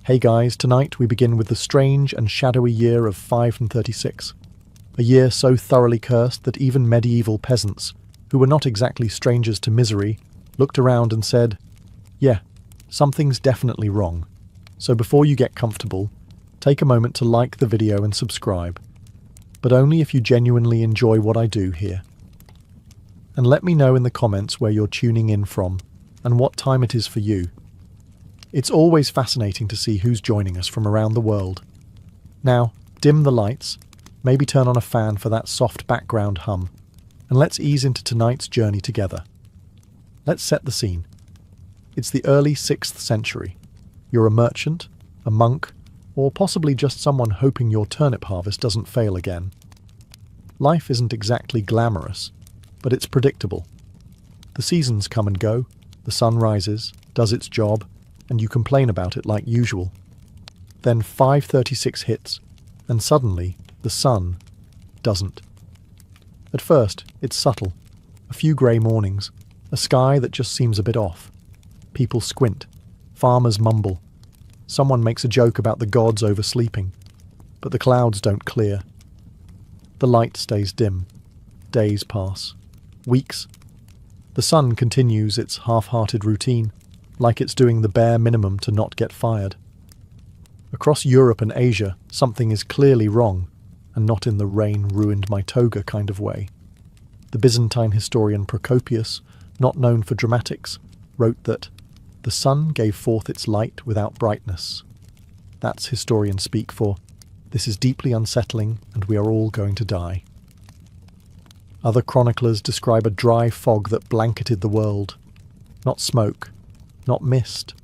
Hey guys, tonight we begin with the strange and shadowy year of 536. A year so thoroughly cursed that even medieval peasants, who were not exactly strangers to misery, looked around and said, yeah, something's definitely wrong. So before you get comfortable, take a moment to like the video and subscribe. But only if you genuinely enjoy what I do here. And let me know in the comments where you're tuning in from and what time it is for you. It's always fascinating to see who's joining us from around the world. Now, dim the lights, maybe turn on a fan for that soft background hum, and let's ease into tonight's journey together. Let's set the scene. It's the early 6th century. You're a merchant, a monk, or possibly just someone hoping your turnip harvest doesn't fail again. Life isn't exactly glamorous, but it's predictable. The seasons come and go, the sun rises, does its job, and you complain about it like usual. Then 536 hits, and suddenly the sun doesn't. At first, it's subtle. A few grey mornings, a sky that just seems a bit off. People squint, farmers mumble. Someone makes a joke about the gods oversleeping, but the clouds don't clear. The light stays dim. Days pass. Weeks. The sun continues its half-hearted routine, like it's doing the bare minimum to not get fired. Across Europe and Asia, something is clearly wrong, and not in the rain ruined my toga kind of way. The Byzantine historian Procopius, not known for dramatics, wrote that the sun gave forth its light without brightness. That's historian speak for, this is deeply unsettling and we are all going to die. Other chroniclers describe a dry fog that blanketed the world. Not smoke, not mist,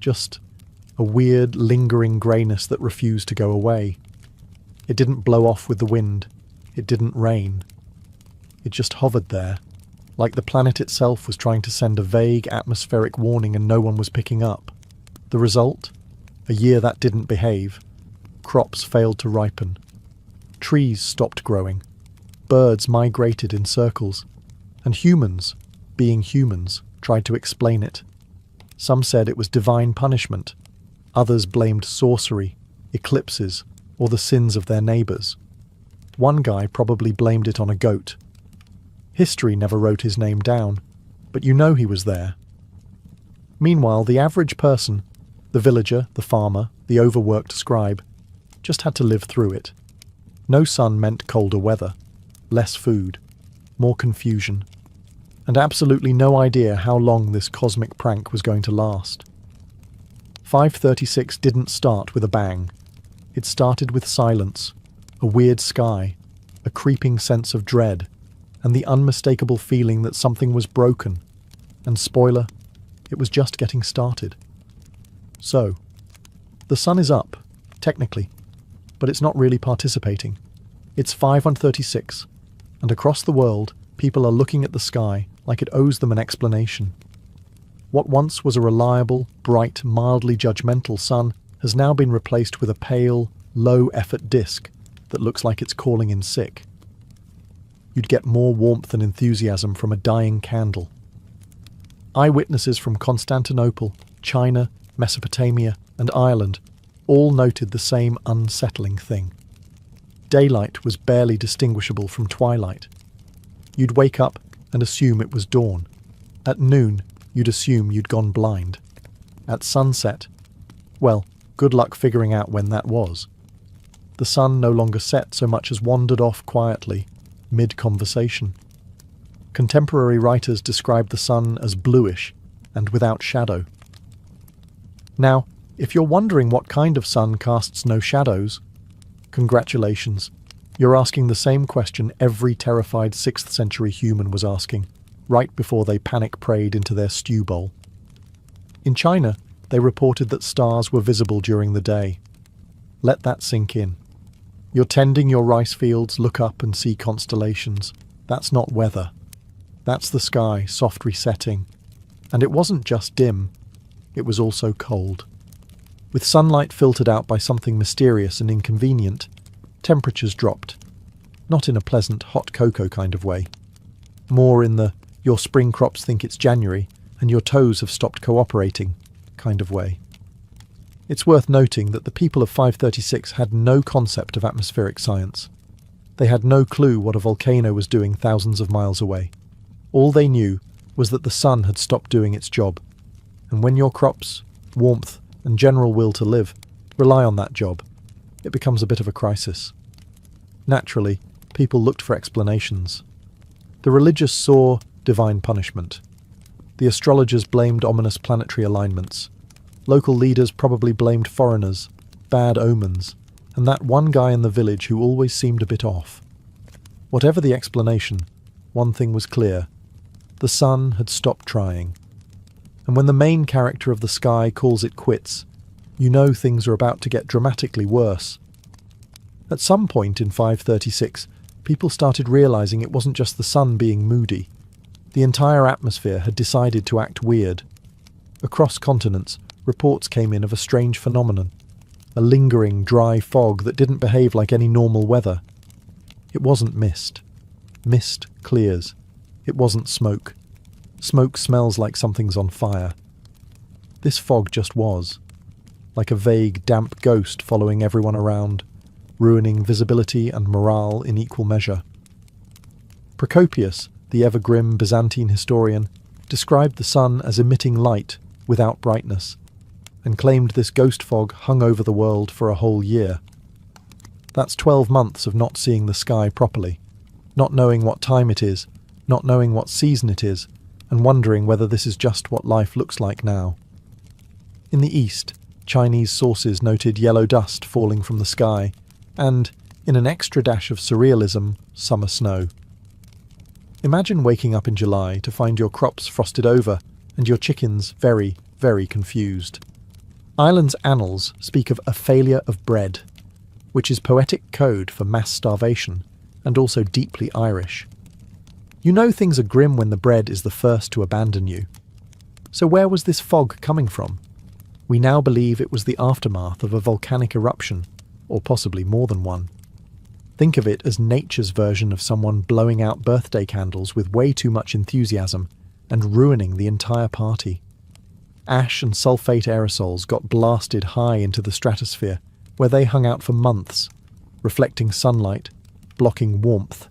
just a weird, lingering greyness that refused to go away. It didn't blow off with the wind. It didn't rain. It just hovered there, like the planet itself was trying to send a vague atmospheric warning and no one was picking up. The result? A year that didn't behave. Crops failed to ripen. Trees stopped growing. Birds migrated in circles. And humans, being humans, tried to explain it. Some said it was divine punishment. Others blamed sorcery, eclipses, or the sins of their neighbours. One guy probably blamed it on a goat. History never wrote his name down, but you know he was there. Meanwhile, the average person, the villager, the farmer, the overworked scribe, just had to live through it. No sun meant colder weather, less food, more confusion, and absolutely no idea how long this cosmic prank was going to last. 536 didn't start with a bang. It started with silence, a weird sky, a creeping sense of dread, and the unmistakable feeling that something was broken. And spoiler, it was just getting started. So, the sun is up, technically, but it's not really participating. It's 536, and across the world, people are looking at the sky like it owes them an explanation. What once was a reliable, bright, mildly judgmental sun has now been replaced with a pale, low-effort disk that looks like it's calling in sick. You'd get more warmth and enthusiasm from a dying candle. Eyewitnesses from Constantinople, China, Mesopotamia, and Ireland all noted the same unsettling thing. Daylight was barely distinguishable from twilight. You'd wake up and assume it was dawn. At noon, you'd assume you'd gone blind. At sunset, well, good luck figuring out when that was. The sun no longer set so much as wandered off quietly, mid-conversation. Contemporary writers describe the sun as bluish and without shadow. Now, if you're wondering what kind of sun casts no shadows, congratulations. You're asking the same question every terrified 6th century human was asking, right before they panic-prayed into their stew bowl. In China, they reported that stars were visible during the day. Let that sink in. You're tending your rice fields, look up and see constellations. That's not weather. That's the sky, soft resetting. And it wasn't just dim, it was also cold. With sunlight filtered out by something mysterious and inconvenient, temperatures dropped. Not in a pleasant hot cocoa kind of way. More in the your spring crops think it's January and your toes have stopped cooperating kind of way. It's worth noting that the people of 536 had no concept of atmospheric science. They had no clue what a volcano was doing thousands of miles away. All they knew was that the sun had stopped doing its job. And when your crops, warmth, and general will to live rely on that job, it becomes a bit of a crisis. Naturally, people looked for explanations. The religious saw divine punishment. The astrologers blamed ominous planetary alignments. Local leaders probably blamed foreigners, bad omens, and that one guy in the village who always seemed a bit off. Whatever the explanation, one thing was clear. The sun had stopped trying. And when the main character of the sky calls it quits, you know things are about to get dramatically worse. At some point in 536, people started realizing it wasn't just the sun being moody. The entire atmosphere had decided to act weird. Across continents, reports came in of a strange phenomenon. A lingering, dry fog that didn't behave like any normal weather. It wasn't mist. Mist clears. It wasn't smoke. Smoke smells like something's on fire. This fog just was. Like a vague, damp ghost following everyone around, ruining visibility and morale in equal measure. Procopius, the ever-grim Byzantine historian, described the sun as emitting light without brightness, and claimed this ghost fog hung over the world for a whole year. That's 12 months of not seeing the sky properly, not knowing what time it is, not knowing what season it is, and wondering whether this is just what life looks like now. In the east, Chinese sources noted yellow dust falling from the sky, and, in an extra dash of surrealism, summer snow. Imagine waking up in July to find your crops frosted over and your chickens very, very confused. Ireland's annals speak of a failure of bread, which is poetic code for mass starvation, and also deeply Irish. You know things are grim when the bread is the first to abandon you. So where was this fog coming from? We now believe it was the aftermath of a volcanic eruption, or possibly more than one. Think of it as nature's version of someone blowing out birthday candles with way too much enthusiasm and ruining the entire party. Ash and sulfate aerosols got blasted high into the stratosphere, where they hung out for months, reflecting sunlight, blocking warmth,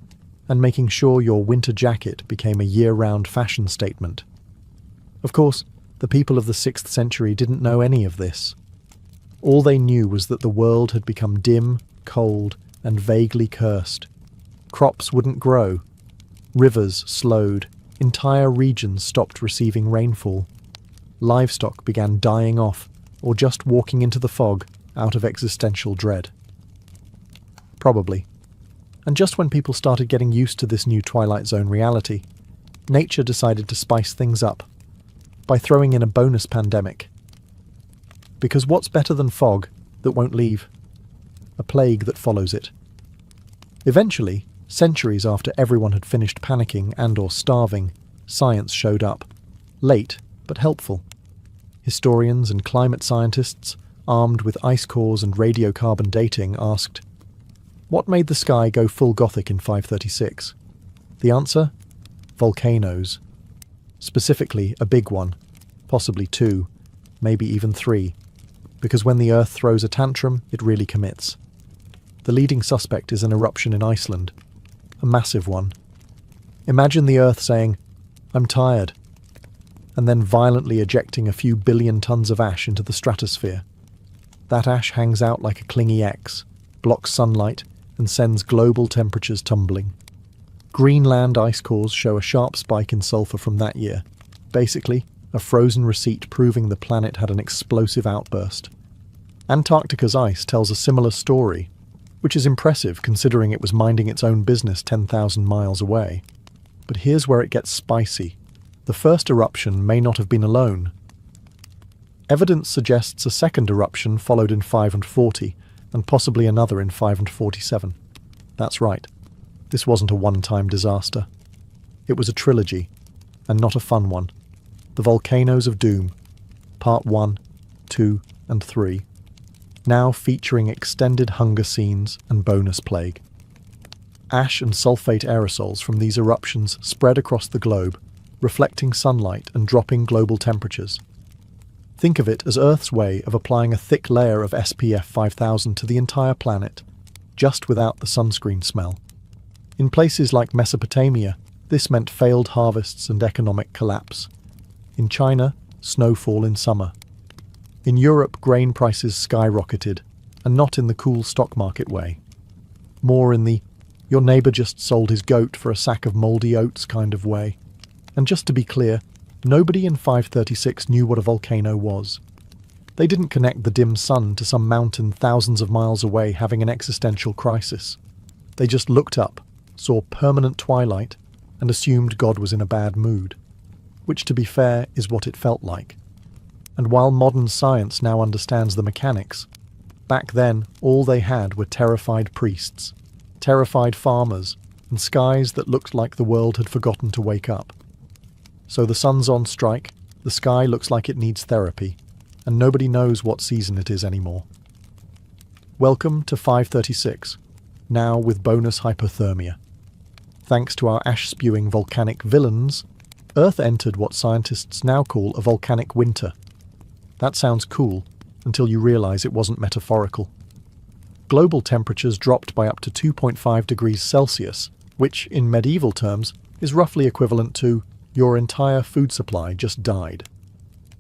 and making sure your winter jacket became a year-round fashion statement. Of course, the people of the 6th century didn't know any of this. All they knew was that the world had become dim, cold, and vaguely cursed. Crops wouldn't grow. Rivers slowed. Entire regions stopped receiving rainfall. Livestock began dying off, or just walking into the fog out of existential dread. Probably. And just when people started getting used to this new Twilight Zone reality, nature decided to spice things up by throwing in a bonus pandemic. Because what's better than fog that won't leave? A plague that follows it. Eventually, centuries after everyone had finished panicking and or starving, science showed up. Late, but helpful. Historians and climate scientists, armed with ice cores and radiocarbon dating, asked, what made the sky go full Gothic in 536? The answer? Volcanoes. Specifically, a big one. Possibly 2. Maybe even 3. Because when the Earth throws a tantrum, it really commits. The leading suspect is an eruption in Iceland. A massive one. Imagine the Earth saying, I'm tired, and then violently ejecting a few billion tons of ash into the stratosphere. That ash hangs out like a clingy X, blocks sunlight, and sends global temperatures tumbling. Greenland ice cores show a sharp spike in sulfur from that year. Basically, a frozen receipt proving the planet had an explosive outburst. Antarctica's ice tells a similar story, which is impressive considering it was minding its own business 10,000 miles away. But here's where it gets spicy. The first eruption may not have been alone. Evidence suggests a second eruption followed in 540, and possibly another in 547. That's right. This wasn't a one-time disaster. It was a trilogy, and not a fun one. The Volcanoes of Doom, Part 1, 2, and 3, now featuring extended hunger scenes and bonus plague. Ash and sulfate aerosols from these eruptions spread across the globe, reflecting sunlight and dropping global temperatures. Think of it as Earth's way of applying a thick layer of SPF 5000 to the entire planet, just without the sunscreen smell. In places like Mesopotamia, this meant failed harvests and economic collapse. In China, snowfall in summer. In Europe, grain prices skyrocketed, and not in the cool stock market way. More in the your neighbour just sold his goat for a sack of mouldy oats kind of way. And just to be clear, nobody in 536 knew what a volcano was. They didn't connect the dim sun to some mountain thousands of miles away having an existential crisis. They just looked up, saw permanent twilight, and assumed God was in a bad mood. Which, to be fair, is what it felt like. And while modern science now understands the mechanics, back then all they had were terrified priests, terrified farmers, and skies that looked like the world had forgotten to wake up. So the sun's on strike, the sky looks like it needs therapy, and nobody knows what season it is anymore. Welcome to 536, now with bonus hypothermia. Thanks to our ash-spewing volcanic villains, Earth entered what scientists now call a volcanic winter. That sounds cool, until you realise it wasn't metaphorical. Global temperatures dropped by up to 2.5 degrees Celsius, which, in medieval terms, is roughly equivalent to your entire food supply just died.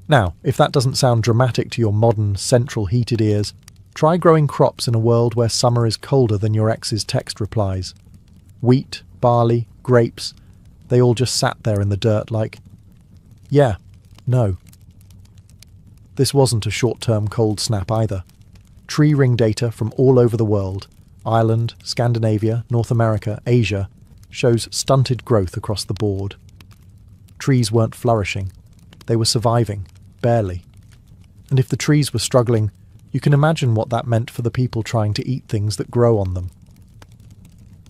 Now, if that doesn't sound dramatic to your modern, central heated ears, try growing crops in a world where summer is colder than your ex's text replies. Wheat, barley, grapes, they all just sat there in the dirt like, yeah, no. This wasn't a short-term cold snap either. Tree ring data from all over the world, Ireland, Scandinavia, North America, Asia, shows stunted growth across the board. Trees weren't flourishing. They were surviving, barely. And if the trees were struggling, you can imagine what that meant for the people trying to eat things that grow on them.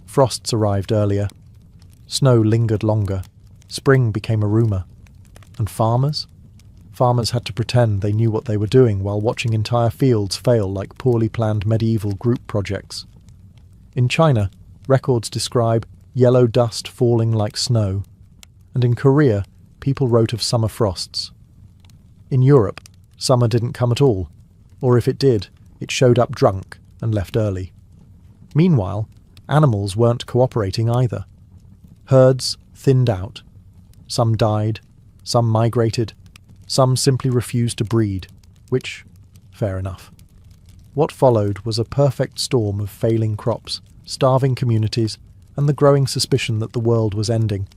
Frosts arrived earlier. Snow lingered longer. Spring became a rumour. And farmers? Farmers had to pretend they knew what they were doing while watching entire fields fail like poorly planned medieval group projects. In China, records describe yellow dust falling like snow, and in Korea, people wrote of summer frosts. In Europe, summer didn't come at all, or if it did, it showed up drunk and left early. Meanwhile, animals weren't cooperating either. Herds thinned out. Some died, some migrated, some simply refused to breed, which, fair enough. What followed was a perfect storm of failing crops, starving communities, and the growing suspicion that the world was ending.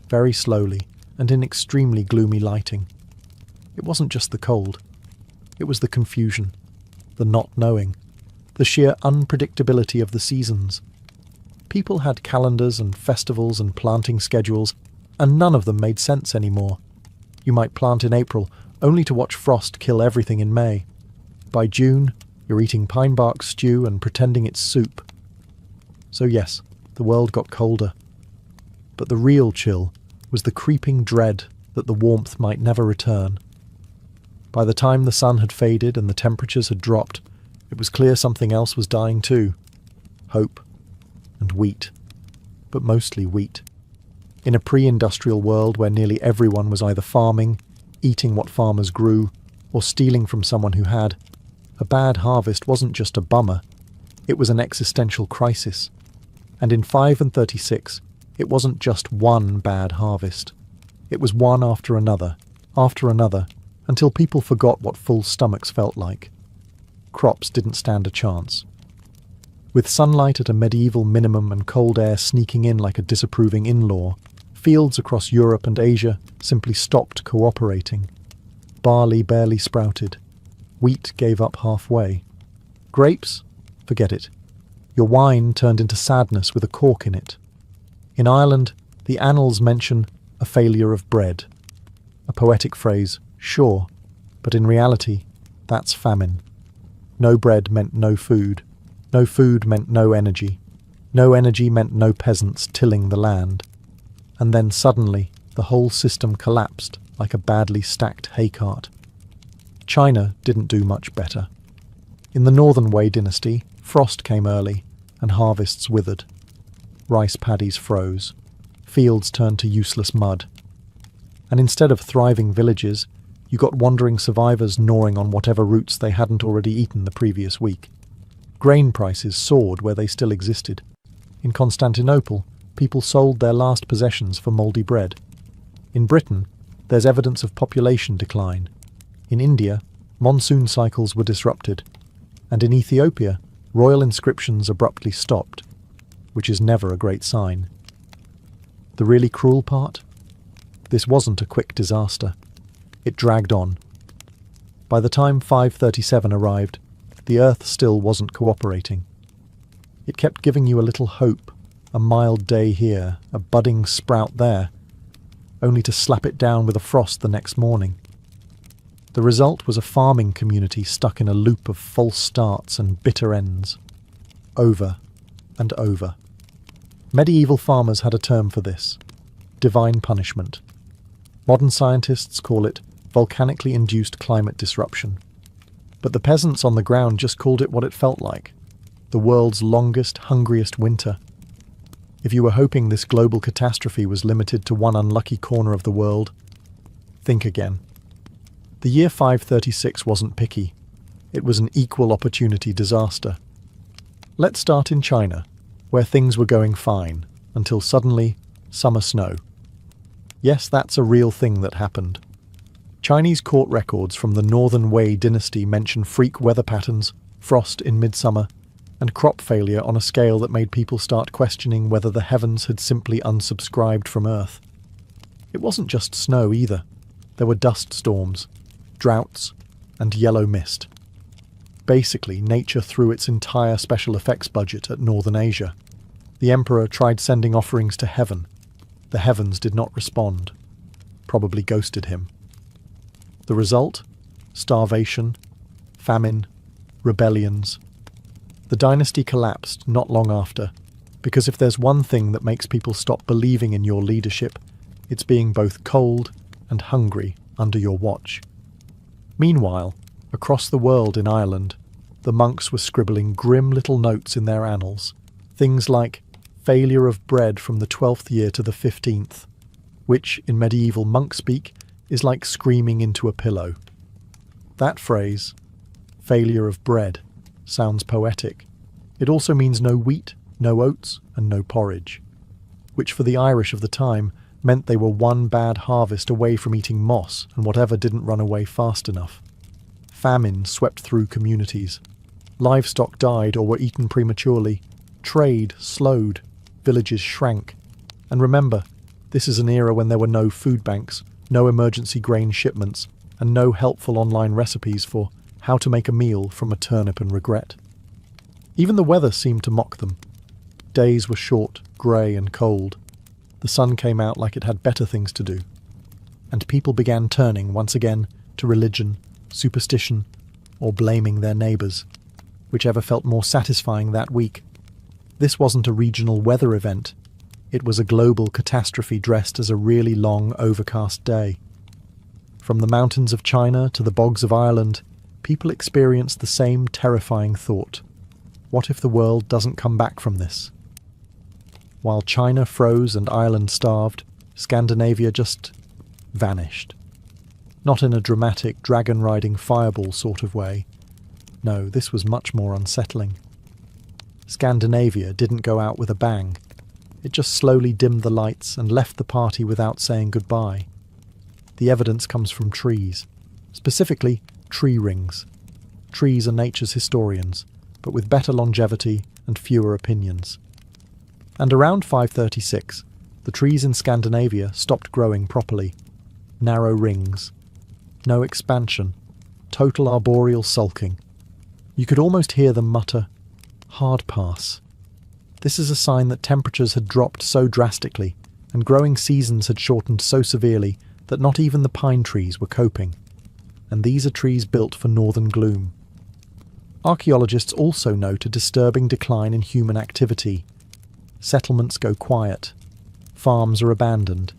Very slowly, and in extremely gloomy lighting. It wasn't just the cold. It was the confusion, the not knowing, the sheer unpredictability of the seasons. People had calendars and festivals and planting schedules, and none of them made sense anymore. You might plant in April, only to watch frost kill everything in May. By June, you're eating pine bark stew and pretending it's soup. So yes, the world got colder. But the real chill was the creeping dread that the warmth might never return. By the time the sun had faded and the temperatures had dropped, it was clear something else was dying too. Hope. And wheat. But mostly wheat. In a pre-industrial world where nearly everyone was either farming, eating what farmers grew, or stealing from someone who had, a bad harvest wasn't just a bummer, it was an existential crisis. And in 536, it wasn't just one bad harvest. It was one after another, until people forgot what full stomachs felt like. Crops didn't stand a chance. With sunlight at a medieval minimum and cold air sneaking in like a disapproving in-law, fields across Europe and Asia simply stopped cooperating. Barley barely sprouted. Wheat gave up halfway. Grapes? Forget it. Your wine turned into sadness with a cork in it. In Ireland, the annals mention a failure of bread. A poetic phrase, sure, but in reality, that's famine. No bread meant no food. No food meant no energy. No energy meant no peasants tilling the land. And then suddenly, the whole system collapsed like a badly stacked haycart. China didn't do much better. In the Northern Wei dynasty, frost came early, and harvests withered. Rice paddies froze. Fields turned to useless mud. And instead of thriving villages, You got wandering survivors gnawing on whatever roots they hadn't already eaten the previous week. Grain prices soared where they still existed. In Constantinople, people sold their last possessions for mouldy bread. In Britain, there's evidence of population decline. In India, monsoon cycles were disrupted. And in Ethiopia, royal inscriptions abruptly stopped, which is never a great sign. The really cruel part? This wasn't a quick disaster. It dragged on. By the time 537 arrived, the Earth still wasn't cooperating. It kept giving you a little hope, a mild day here, a budding sprout there, only to slap it down with a frost the next morning. The result was a farming community stuck in a loop of false starts and bitter ends. Over and over. Medieval farmers had a term for this: divine punishment. Modern scientists call it volcanically induced climate disruption. But the peasants on the ground just called it what it felt like: the world's longest, hungriest winter. If you were hoping this global catastrophe was limited to one unlucky corner of the world, think again. The year 536 wasn't picky. It was an equal opportunity disaster. Let's start in China, where things were going fine, until suddenly, summer snow. Yes, that's a real thing that happened. Chinese court records from the Northern Wei dynasty mention freak weather patterns, frost in midsummer, and crop failure on a scale that made people start questioning whether the heavens had simply unsubscribed from Earth. It wasn't just snow either. There were dust storms, droughts, and yellow mist. Basically, nature threw its entire special effects budget at Northern Asia. The emperor tried sending offerings to heaven. The heavens did not respond. Probably ghosted him. The result? Starvation, famine, rebellions. The dynasty collapsed not long after, because if there's one thing that makes people stop believing in your leadership, it's being both cold and hungry under your watch. Meanwhile, across the world in Ireland, the monks were scribbling grim little notes in their annals, things like failure of bread from the 12th year to the 15th, which, in medieval monk speak, is like screaming into a pillow. That phrase, failure of bread, sounds poetic. It also means no wheat, no oats, and no porridge, which for the Irish of the time meant they were one bad harvest away from eating moss and whatever didn't run away fast enough. Famine swept through communities. Livestock died or were eaten prematurely. Trade slowed. Villages shrank. And remember, this is an era when there were no food banks, no emergency grain shipments, and no helpful online recipes for how to make a meal from a turnip and regret. Even the weather seemed to mock them. Days were short, grey and cold. The sun came out like it had better things to do. And people began turning once again to religion, superstition, or blaming their neighbours, whichever felt more satisfying that week. This wasn't a regional weather event. It was a global catastrophe dressed as a really long, overcast day. From the mountains of China to the bogs of Ireland, people experienced the same terrifying thought. What if the world doesn't come back from this? While China froze and Ireland starved, Scandinavia just vanished. Not in a dramatic, dragon-riding fireball sort of way. No, this was much more unsettling. Scandinavia didn't go out with a bang. It just slowly dimmed the lights and left the party without saying goodbye. The evidence comes from trees, specifically tree rings. Trees are nature's historians, but with better longevity and fewer opinions. And around 536, the trees in Scandinavia stopped growing properly. Narrow rings. No expansion. Total arboreal sulking. You could almost hear them mutter, "Hard pass." This is a sign that temperatures had dropped so drastically and growing seasons had shortened so severely that not even the pine trees were coping. And these are trees built for northern gloom. Archaeologists also note a disturbing decline in human activity. Settlements go quiet. Farms are abandoned.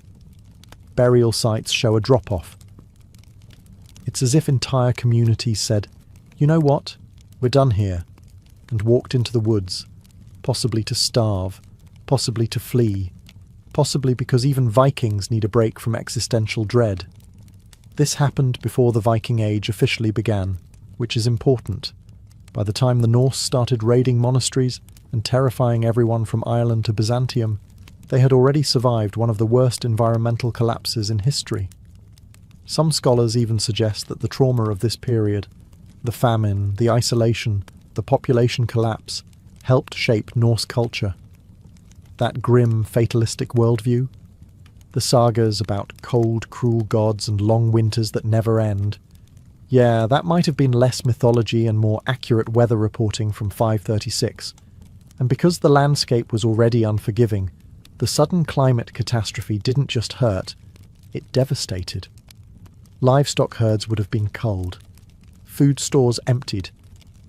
Burial sites show a drop-off. It's as if entire communities said, "You know what? We're done here," and walked into the woods, possibly to starve, possibly to flee, possibly because even Vikings need a break from existential dread. This happened before the Viking Age officially began, which is important. By the time the Norse started raiding monasteries and terrifying everyone from Ireland to Byzantium, they had already survived one of the worst environmental collapses in history. Some scholars even suggest that the trauma of this period, the famine, the isolation, the population collapse, helped shape Norse culture. That grim, fatalistic worldview, the sagas about cold, cruel gods and long winters that never end. Yeah, that might have been less mythology and more accurate weather reporting from 536. And because the landscape was already unforgiving, the sudden climate catastrophe didn't just hurt, it devastated. Livestock herds would have been culled, food stores emptied,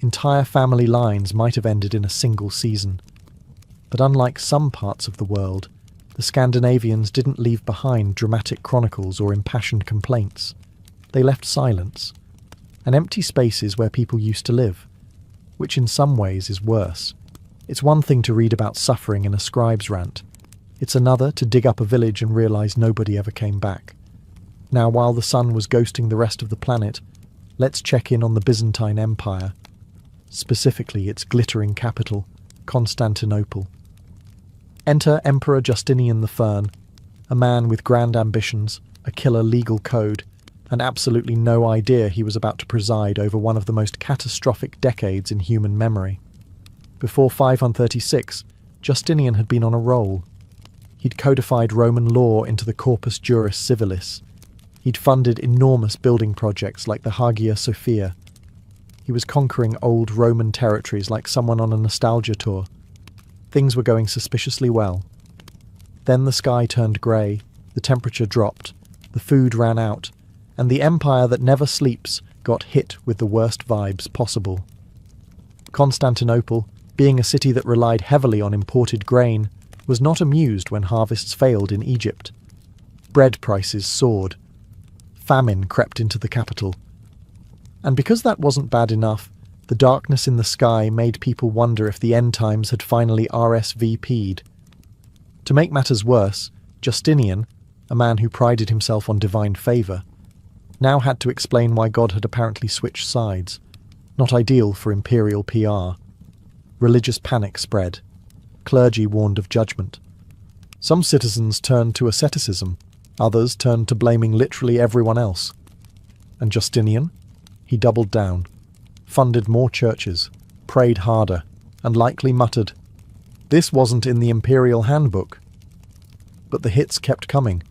entire family lines might have ended in a single season. But unlike some parts of the world, the Scandinavians didn't leave behind dramatic chronicles or impassioned complaints. They left silence, and empty spaces where people used to live, which in some ways is worse. It's one thing to read about suffering in a scribe's rant. It's another to dig up a village and realise nobody ever came back. Now, while the sun was ghosting the rest of the planet, let's check in on the Byzantine Empire, specifically its glittering capital, Constantinople. Enter Emperor Justinian the Fern, a man with grand ambitions, a killer legal code, and absolutely no idea he was about to preside over one of the most catastrophic decades in human memory. Before 536, Justinian had been on a roll. He'd codified Roman law into the Corpus Juris Civilis. He'd funded enormous building projects like the Hagia Sophia. He was conquering old Roman territories like someone on a nostalgia tour. Things were going suspiciously well. Then the sky turned grey, the temperature dropped, the food ran out, and the empire that never sleeps got hit with the worst vibes possible. Constantinople, being a city that relied heavily on imported grain, was not amused when harvests failed in Egypt. Bread prices soared. Famine crept into the capital. And because that wasn't bad enough, the darkness in the sky made people wonder if the end times had finally RSVP'd. To make matters worse, Justinian, a man who prided himself on divine favour, now had to explain why God had apparently switched sides. Not ideal for imperial PR. Religious panic spread. Clergy warned of judgment. Some citizens turned to asceticism, others turned to blaming literally everyone else. And Justinian? He doubled down, funded more churches, prayed harder, and likely muttered, "This wasn't in the imperial handbook." But the hits kept coming,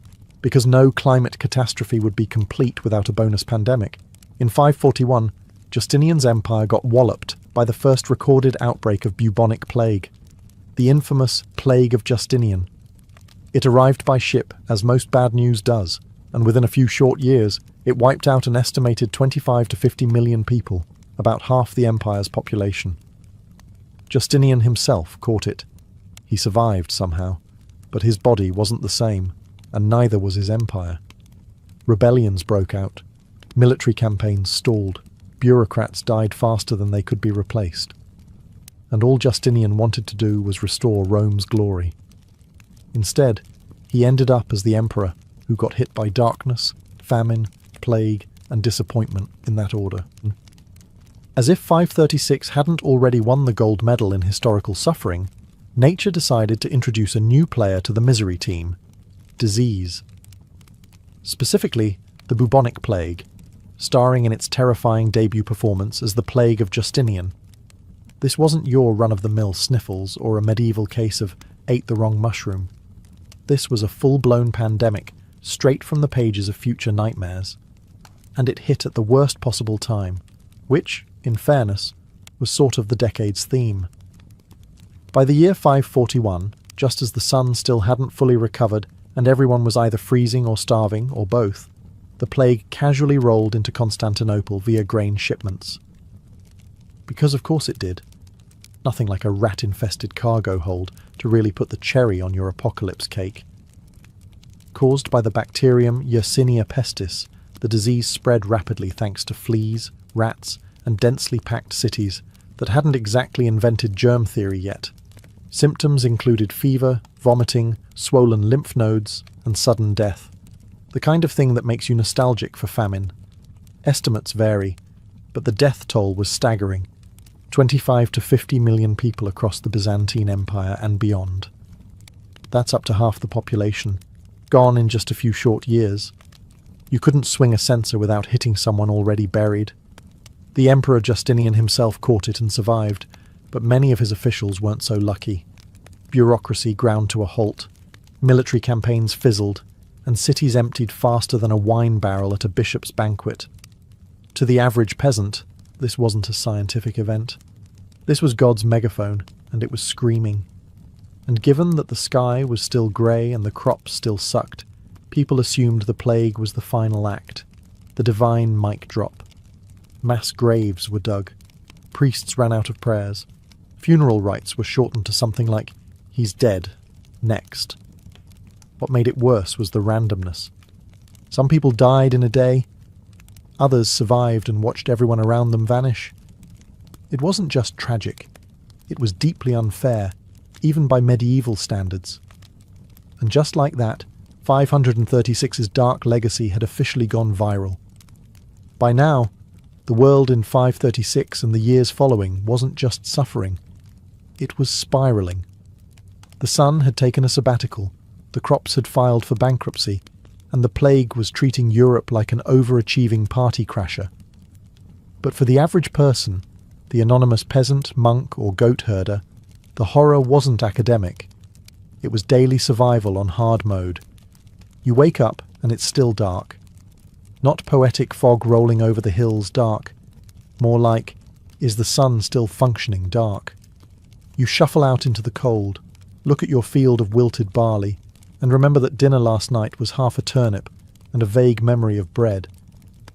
because no climate catastrophe would be complete without a bonus pandemic. In 541, Justinian's empire got walloped by the first recorded outbreak of bubonic plague, the infamous Plague of Justinian. It arrived by ship, as most bad news does, and within a few short years, it wiped out an estimated 25 to 50 million people, about half the empire's population. Justinian himself caught it. He survived somehow, but his body wasn't the same, and neither was his empire. Rebellions broke out. Military campaigns stalled. Bureaucrats died faster than they could be replaced. And all Justinian wanted to do was restore Rome's glory. Instead, he ended up as the emperor who got hit by darkness, famine, plague, and disappointment in that order. As if 536 hadn't already won the gold medal in historical suffering, nature decided to introduce a new player to the misery team: disease. Specifically, the bubonic plague, starring in its terrifying debut performance as the Plague of Justinian. This wasn't your run-of-the-mill sniffles or a medieval case of ate the wrong mushroom. This was a full-blown pandemic, straight from the pages of future nightmares. And it hit at the worst possible time, which, in fairness, was sort of the decade's theme. By the year 541, just as the sun still hadn't fully recovered and everyone was either freezing or starving, or both, the plague casually rolled into Constantinople via grain shipments. Because of course it did. Nothing like a rat-infested cargo hold to really put the cherry on your apocalypse cake. Caused by the bacterium Yersinia pestis, the disease spread rapidly thanks to fleas, rats, and densely packed cities that hadn't exactly invented germ theory yet. Symptoms included fever, vomiting, swollen lymph nodes, and sudden death. The kind of thing that makes you nostalgic for famine. Estimates vary, but the death toll was staggering. 25 to 50 million people across the Byzantine Empire and beyond. That's up to half the population, gone in just a few short years. You couldn't swing a censer without hitting someone already buried. The Emperor Justinian himself caught it and survived, but many of his officials weren't so lucky. Bureaucracy ground to a halt, military campaigns fizzled, and cities emptied faster than a wine barrel at a bishop's banquet. To the average peasant, this wasn't a scientific event. This was God's megaphone, and it was screaming. And given that the sky was still grey and the crops still sucked, people assumed the plague was the final act, the divine mic drop. Mass graves were dug. Priests ran out of prayers. Funeral rites were shortened to something like, "He's dead. Next." What made it worse was the randomness. Some people died in a day. Others survived and watched everyone around them vanish. It wasn't just tragic. It was deeply unfair, even by medieval standards. And just like that, 536's dark legacy had officially gone viral. By now, the world in 536 and the years following wasn't just suffering. It was spiralling. The sun had taken a sabbatical, the crops had filed for bankruptcy, and the plague was treating Europe like an overachieving party crasher. But for the average person, the anonymous peasant, monk, or goat herder, the horror wasn't academic. It was daily survival on hard mode. You wake up and it's still dark. Not poetic fog rolling over the hills dark. More like, is the sun still functioning dark? You shuffle out into the cold, look at your field of wilted barley, and remember that dinner last night was half a turnip and a vague memory of bread.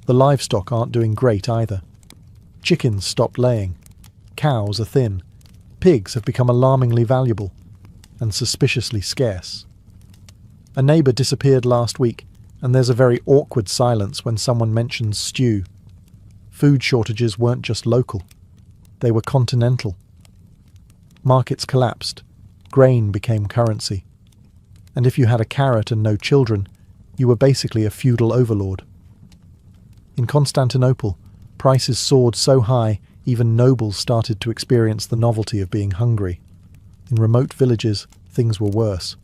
The livestock aren't doing great either. Chickens stopped laying. Cows are thin. Pigs have become alarmingly valuable and suspiciously scarce. A neighbour disappeared last week, and there's a very awkward silence when someone mentions stew. Food shortages weren't just local. They were continental. Markets collapsed. Grain became currency. And if you had a carrot and no children, you were basically a feudal overlord. In Constantinople, prices soared so high, even nobles started to experience the novelty of being hungry. In remote villages, things were worse.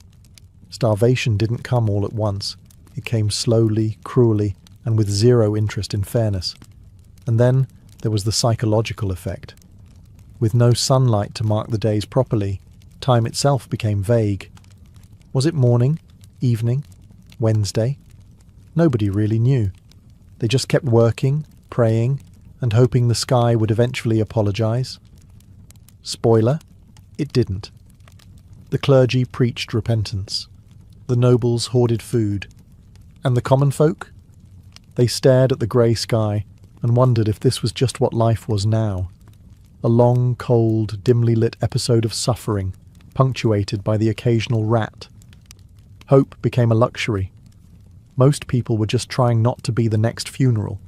Starvation didn't come all at once. It came slowly, cruelly, and with zero interest in fairness. And then there was the psychological effect. With no sunlight to mark the days properly, time itself became vague. Was it morning, evening, Wednesday? Nobody really knew. They just kept working, praying, and hoping the sky would eventually apologize. Spoiler, it didn't. The clergy preached repentance. The nobles hoarded food. And the common folk? They stared at the grey sky and wondered if this was just what life was now. A long, cold, dimly lit episode of suffering, punctuated by the occasional rat. Hope became a luxury. Most people were just trying not to be the next funeral.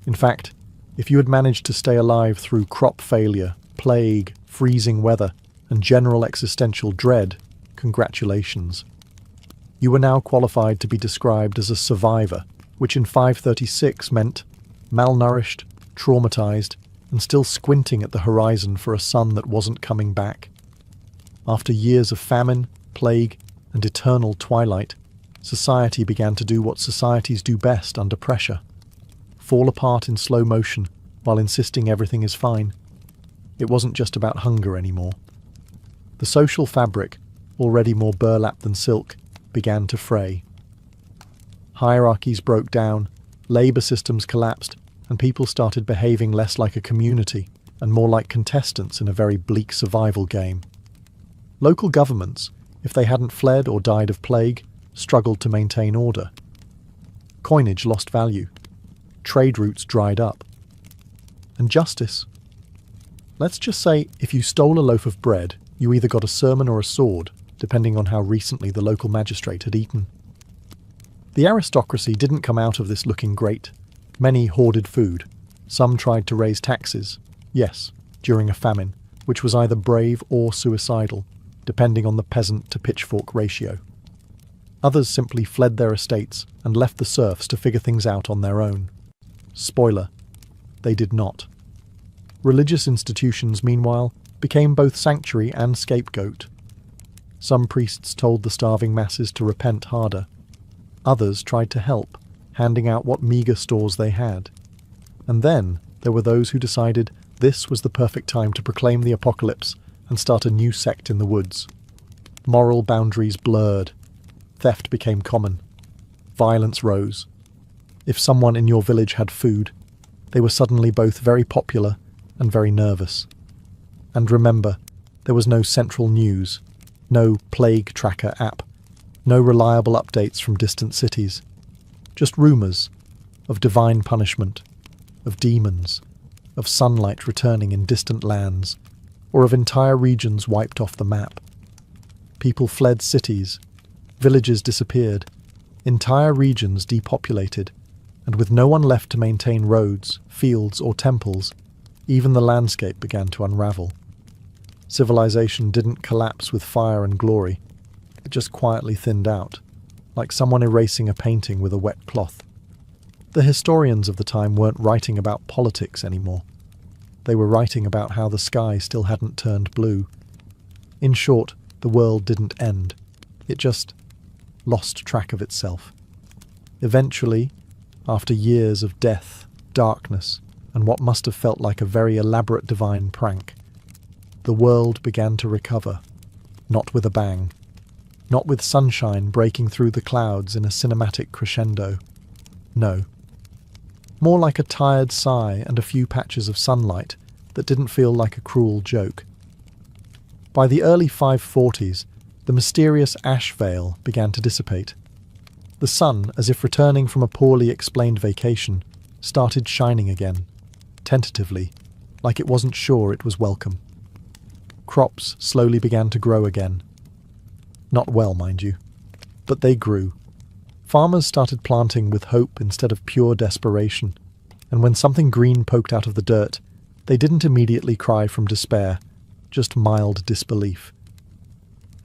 In fact, if you had managed to stay alive through crop failure, plague, freezing weather, and general existential dread, congratulations. You were now qualified to be described as a survivor, which in 536 meant malnourished, traumatized, and still squinting at the horizon for a sun that wasn't coming back. After years of famine, plague, and eternal twilight, society began to do what societies do best under pressure. Fall apart in slow motion while insisting everything is fine. It wasn't just about hunger anymore. The social fabric, already more burlap than silk, began to fray. Hierarchies broke down, labour systems collapsed, and people started behaving less like a community and more like contestants in a very bleak survival game. Local governments, if they hadn't fled or died of plague, struggled to maintain order. Coinage lost value. Trade routes dried up. And justice. Let's just say if you stole a loaf of bread, you either got a sermon or a sword, depending on how recently the local magistrate had eaten. The aristocracy didn't come out of this looking great. Many hoarded food. Some tried to raise taxes. Yes, during a famine, which was either brave or suicidal, depending on the peasant to pitchfork ratio. Others simply fled their estates and left the serfs to figure things out on their own. Spoiler, they did not. Religious institutions, meanwhile, became both sanctuary and scapegoat. Some priests told the starving masses to repent harder. Others tried to help, handing out what meagre stores they had. And then there were those who decided this was the perfect time to proclaim the apocalypse and start a new sect in the woods. Moral boundaries blurred. Theft became common. Violence rose. If someone in your village had food, they were suddenly both very popular and very nervous. And remember, there was no central news, no plague tracker app, no reliable updates from distant cities. Just rumours of divine punishment, of demons, of sunlight returning in distant lands, or of entire regions wiped off the map. People fled cities, villages disappeared, entire regions depopulated, and with no one left to maintain roads, fields, or temples, even the landscape began to unravel. Civilization didn't collapse with fire and glory. It just quietly thinned out, like someone erasing a painting with a wet cloth. The historians of the time weren't writing about politics anymore. They were writing about how the sky still hadn't turned blue. In short, the world didn't end. It just lost track of itself. Eventually, after years of death, darkness, and what must have felt like a very elaborate divine prank, the world began to recover, not with a bang, not with sunshine breaking through the clouds in a cinematic crescendo. No. More like a tired sigh and a few patches of sunlight that didn't feel like a cruel joke. By the early 540s, the mysterious ash veil began to dissipate. The sun, as if returning from a poorly explained vacation, started shining again, tentatively, like it wasn't sure it was welcome. Crops slowly began to grow again. Not well, mind you, but they grew. Farmers started planting with hope instead of pure desperation, and when something green poked out of the dirt, they didn't immediately cry from despair, just mild disbelief.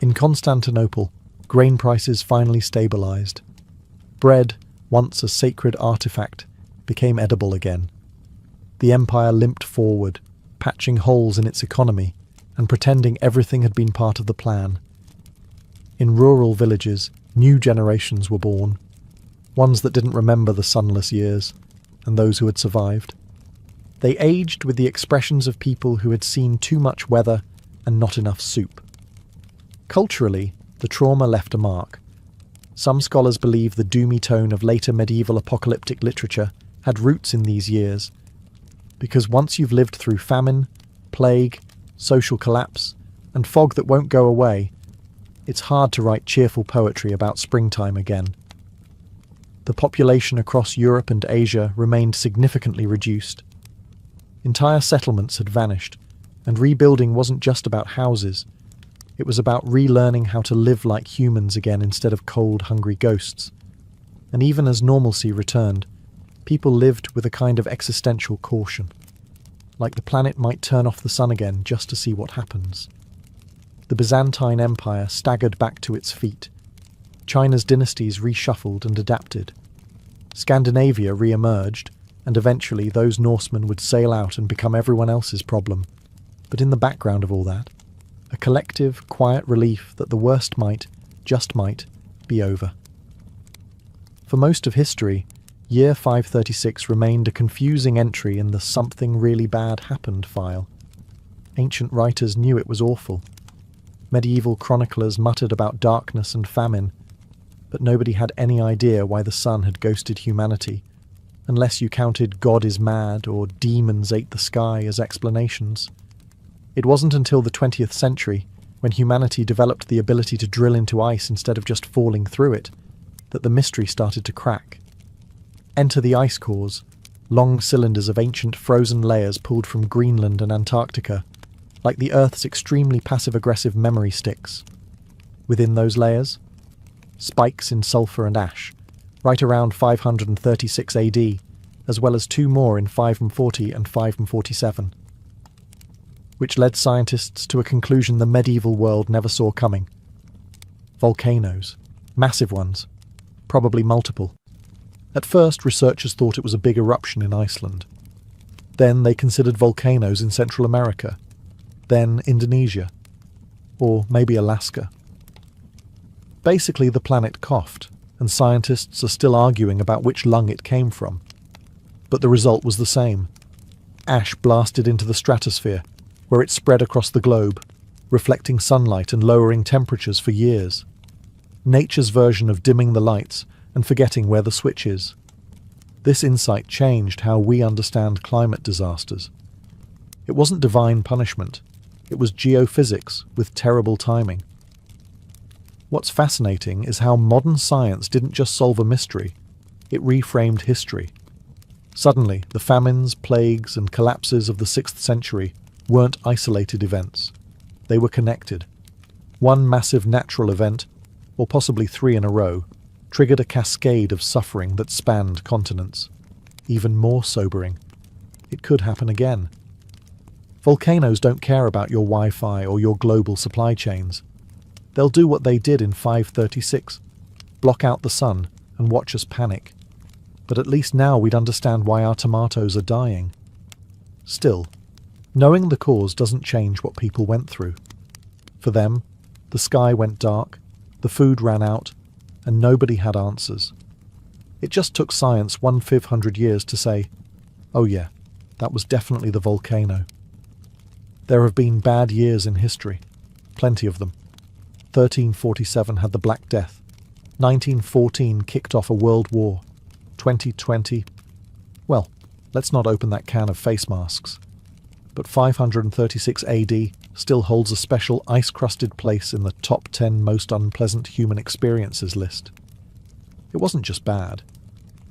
In Constantinople, grain prices finally stabilized. Bread, once a sacred artifact, became edible again. The empire limped forward, patching holes in its economy and pretending everything had been part of the plan. In rural villages, new generations were born, ones that didn't remember the sunless years, and those who had survived. They aged with the expressions of people who had seen too much weather and not enough soup. Culturally, the trauma left a mark. Some scholars believe the doomy tone of later medieval apocalyptic literature had roots in these years, because once you've lived through famine, plague, social collapse, and fog that won't go away, it's hard to write cheerful poetry about springtime again. The population across Europe and Asia remained significantly reduced. Entire settlements had vanished, and rebuilding wasn't just about houses. It was about relearning how to live like humans again instead of cold, hungry ghosts. And even as normalcy returned, people lived with a kind of existential caution, like the planet might turn off the sun again just to see what happens. The Byzantine Empire staggered back to its feet. China's dynasties reshuffled and adapted. Scandinavia re-emerged, and eventually those Norsemen would sail out and become everyone else's problem. But in the background of all that, a collective, quiet relief that the worst might, just might, be over. For most of history, year 536 remained a confusing entry in the "something really bad happened" file. Ancient writers knew it was awful. Medieval chroniclers muttered about darkness and famine, but nobody had any idea why the sun had ghosted humanity, unless you counted "God is mad" or "demons ate the sky" as explanations. It wasn't until the 20th century, when humanity developed the ability to drill into ice instead of just falling through it, that the mystery started to crack. Enter the ice cores, long cylinders of ancient frozen layers pulled from Greenland and Antarctica, like the Earth's extremely passive-aggressive memory sticks. Within those layers, spikes in sulfur and ash, right around 536 AD, as well as two more in 540 and 547, which led scientists to a conclusion the medieval world never saw coming: volcanoes. Massive ones, probably multiple. At first, researchers thought it was a big eruption in Iceland. Then they considered volcanoes in Central America. Then Indonesia. Or maybe Alaska. Basically, the planet coughed, and scientists are still arguing about which lung it came from. But the result was the same. Ash blasted into the stratosphere, where it spread across the globe, reflecting sunlight and lowering temperatures for years. Nature's version of dimming the lights and forgetting where the switch is. This insight changed how we understand climate disasters. It wasn't divine punishment. It was geophysics with terrible timing. What's fascinating is how modern science didn't just solve a mystery, it reframed history. Suddenly, the famines, plagues, and collapses of the 6th century weren't isolated events. They were connected. One massive natural event, or possibly 3 in a row, triggered a cascade of suffering that spanned continents. Even more sobering, it could happen again. Volcanoes don't care about your Wi-Fi or your global supply chains. They'll do what they did in 536, block out the sun and watch us panic. But at least now we'd understand why our tomatoes are dying. Still, knowing the cause doesn't change what people went through. For them, the sky went dark, the food ran out, and nobody had answers. It just took science 100 years to say, oh yeah, that was definitely the volcano. There have been bad years in history, plenty of them. 1347 had the Black Death. 1914 kicked off a world war. 2020, well, let's not open that can of face masks. But 536 AD still holds a special ice-crusted place in the top 10 most unpleasant human experiences list. It wasn't just bad.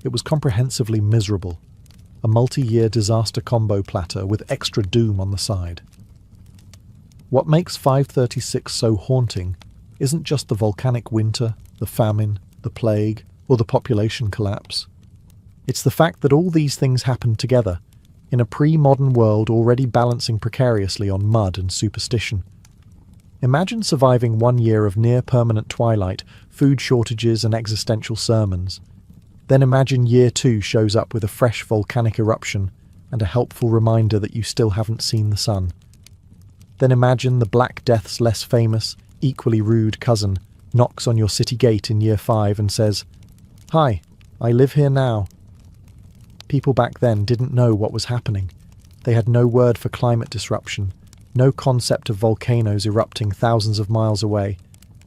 It was comprehensively miserable. A multi-year disaster combo platter with extra doom on the side. What makes 536 so haunting isn't just the volcanic winter, the famine, the plague, or the population collapse. It's the fact that all these things happened together, in a pre-modern world already balancing precariously on mud and superstition. Imagine surviving 1 year of near-permanent twilight, food shortages and existential sermons. Then imagine year 2 shows up with a fresh volcanic eruption and a helpful reminder that you still haven't seen the sun. Then imagine the Black Death's less famous, equally rude cousin knocks on your city gate in year 5 and says, "Hi, I live here now." People back then didn't know what was happening. They had no word for climate disruption, no concept of volcanoes erupting thousands of miles away,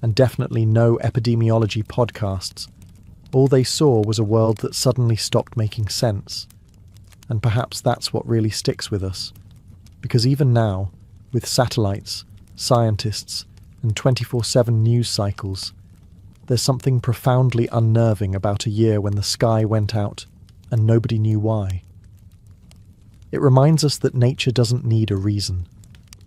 and definitely no epidemiology podcasts. All they saw was a world that suddenly stopped making sense. And perhaps that's what really sticks with us. Because even now, with satellites, scientists, and 24/7 news cycles, there's something profoundly unnerving about a year when the sky went out and nobody knew why. It reminds us that nature doesn't need a reason.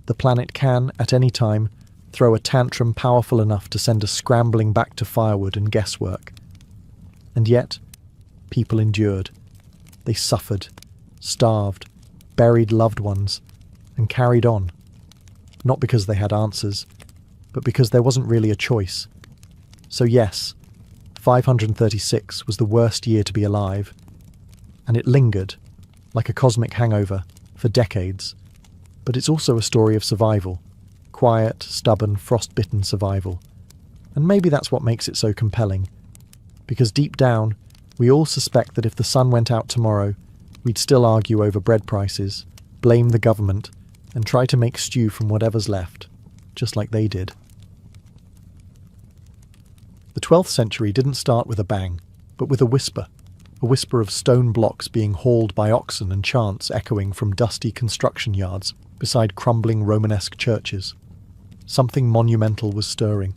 The planet can, at any time, throw a tantrum powerful enough to send us scrambling back to firewood and guesswork. And yet, people endured. They suffered, starved, buried loved ones, and carried on. Not because they had answers, but because there wasn't really a choice. So yes, 536 was the worst year to be alive, and it lingered, like a cosmic hangover, for decades. But it's also a story of survival. Quiet, stubborn, frost-bitten survival. And maybe that's what makes it so compelling. Because deep down, we all suspect that if the sun went out tomorrow, we'd still argue over bread prices, blame the government, and try to make stew from whatever's left, just like they did. The 12th century didn't start with a bang, but with a whisper of stone blocks being hauled by oxen and chants echoing from dusty construction yards beside crumbling Romanesque churches. Something monumental was stirring.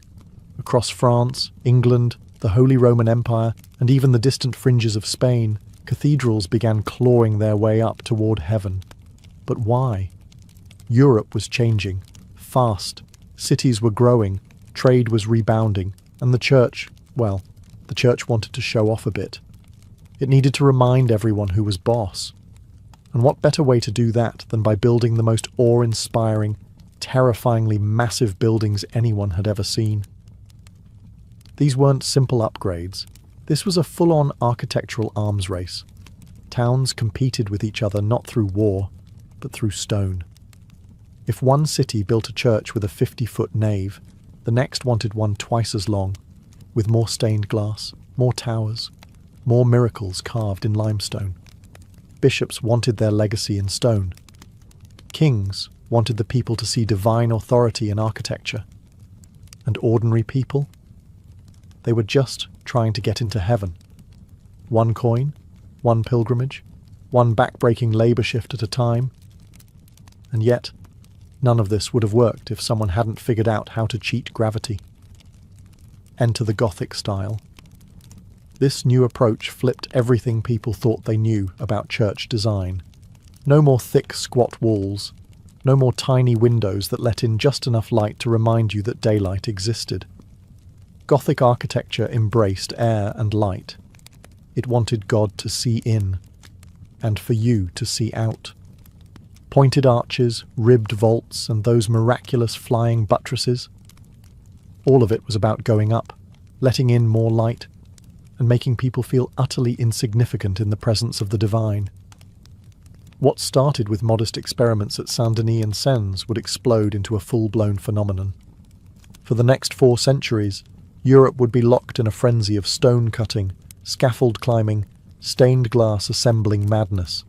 Across France, England, the Holy Roman Empire, and even the distant fringes of Spain, cathedrals began clawing their way up toward heaven. But why? Europe was changing, fast. Cities were growing, trade was rebounding, and the church wanted to show off a bit. It needed to remind everyone who was boss. And what better way to do that than by building the most awe-inspiring, terrifyingly massive buildings anyone had ever seen? These weren't simple upgrades. This was a full-on architectural arms race. Towns competed with each other not through war, but through stone. If one city built a church with a 50-foot nave, the next wanted one twice as long, with more stained glass, more towers, more miracles carved in limestone. Bishops wanted their legacy in stone. Kings wanted the people to see divine authority in architecture. And ordinary people? They were just trying to get into heaven. One coin, one pilgrimage, one back-breaking labour shift at a time. And yet, none of this would have worked if someone hadn't figured out how to cheat gravity. Enter the Gothic style. This new approach flipped everything people thought they knew about church design. No more thick, squat walls. No more tiny windows that let in just enough light to remind you that daylight existed. Gothic architecture embraced air and light. It wanted God to see in, and for you to see out. Pointed arches, ribbed vaults, and those miraculous flying buttresses. All of it was about going up, letting in more light, and making people feel utterly insignificant in the presence of the divine. What started with modest experiments at Saint-Denis and Sens would explode into a full-blown phenomenon. For the next 4 centuries, Europe would be locked in a frenzy of stone cutting, scaffold climbing, stained glass assembling madness.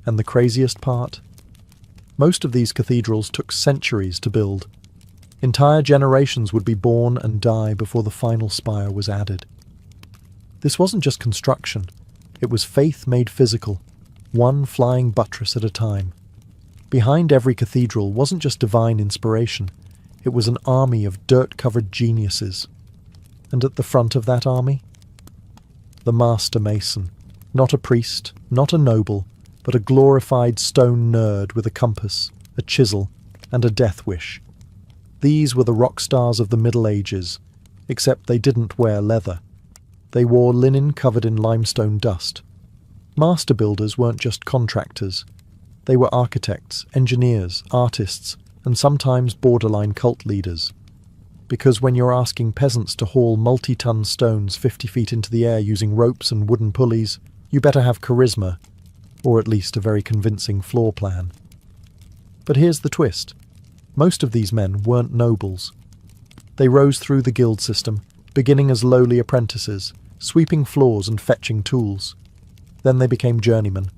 And the craziest part? Most of these cathedrals took centuries to build. Entire generations would be born and die before the final spire was added. This wasn't just construction, it was faith made physical, one flying buttress at a time. Behind every cathedral wasn't just divine inspiration, it was an army of dirt-covered geniuses. And at the front of that army? The master mason, not a priest, not a noble, but a glorified stone nerd with a compass, a chisel, and a death wish. These were the rock stars of the Middle Ages, except they didn't wear leather. They wore linen covered in limestone dust. Master builders weren't just contractors. They were architects, engineers, artists, and sometimes borderline cult leaders. Because when you're asking peasants to haul multi-ton stones 50 feet into the air using ropes and wooden pulleys, you better have charisma, or at least a very convincing floor plan. But here's the twist. Most of these men weren't nobles. They rose through the guild system, beginning as lowly apprentices, sweeping floors and fetching tools. Then they became journeymen,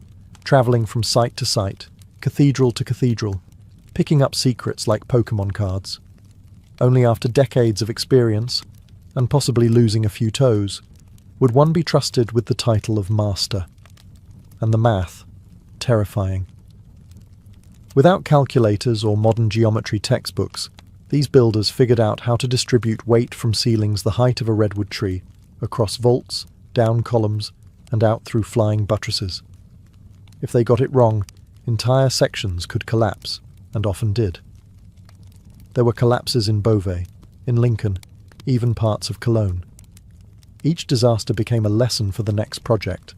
travelling from site to site, cathedral to cathedral, picking up secrets like Pokemon cards. Only after decades of experience, and possibly losing a few toes, would one be trusted with the title of master. And the math, terrifying. Without calculators or modern geometry textbooks, these builders figured out how to distribute weight from ceilings the height of a redwood tree, across vaults, down columns, and out through flying buttresses. If they got it wrong, entire sections could collapse, and often did. There were collapses in Beauvais, in Lincoln, even parts of Cologne. Each disaster became a lesson for the next project.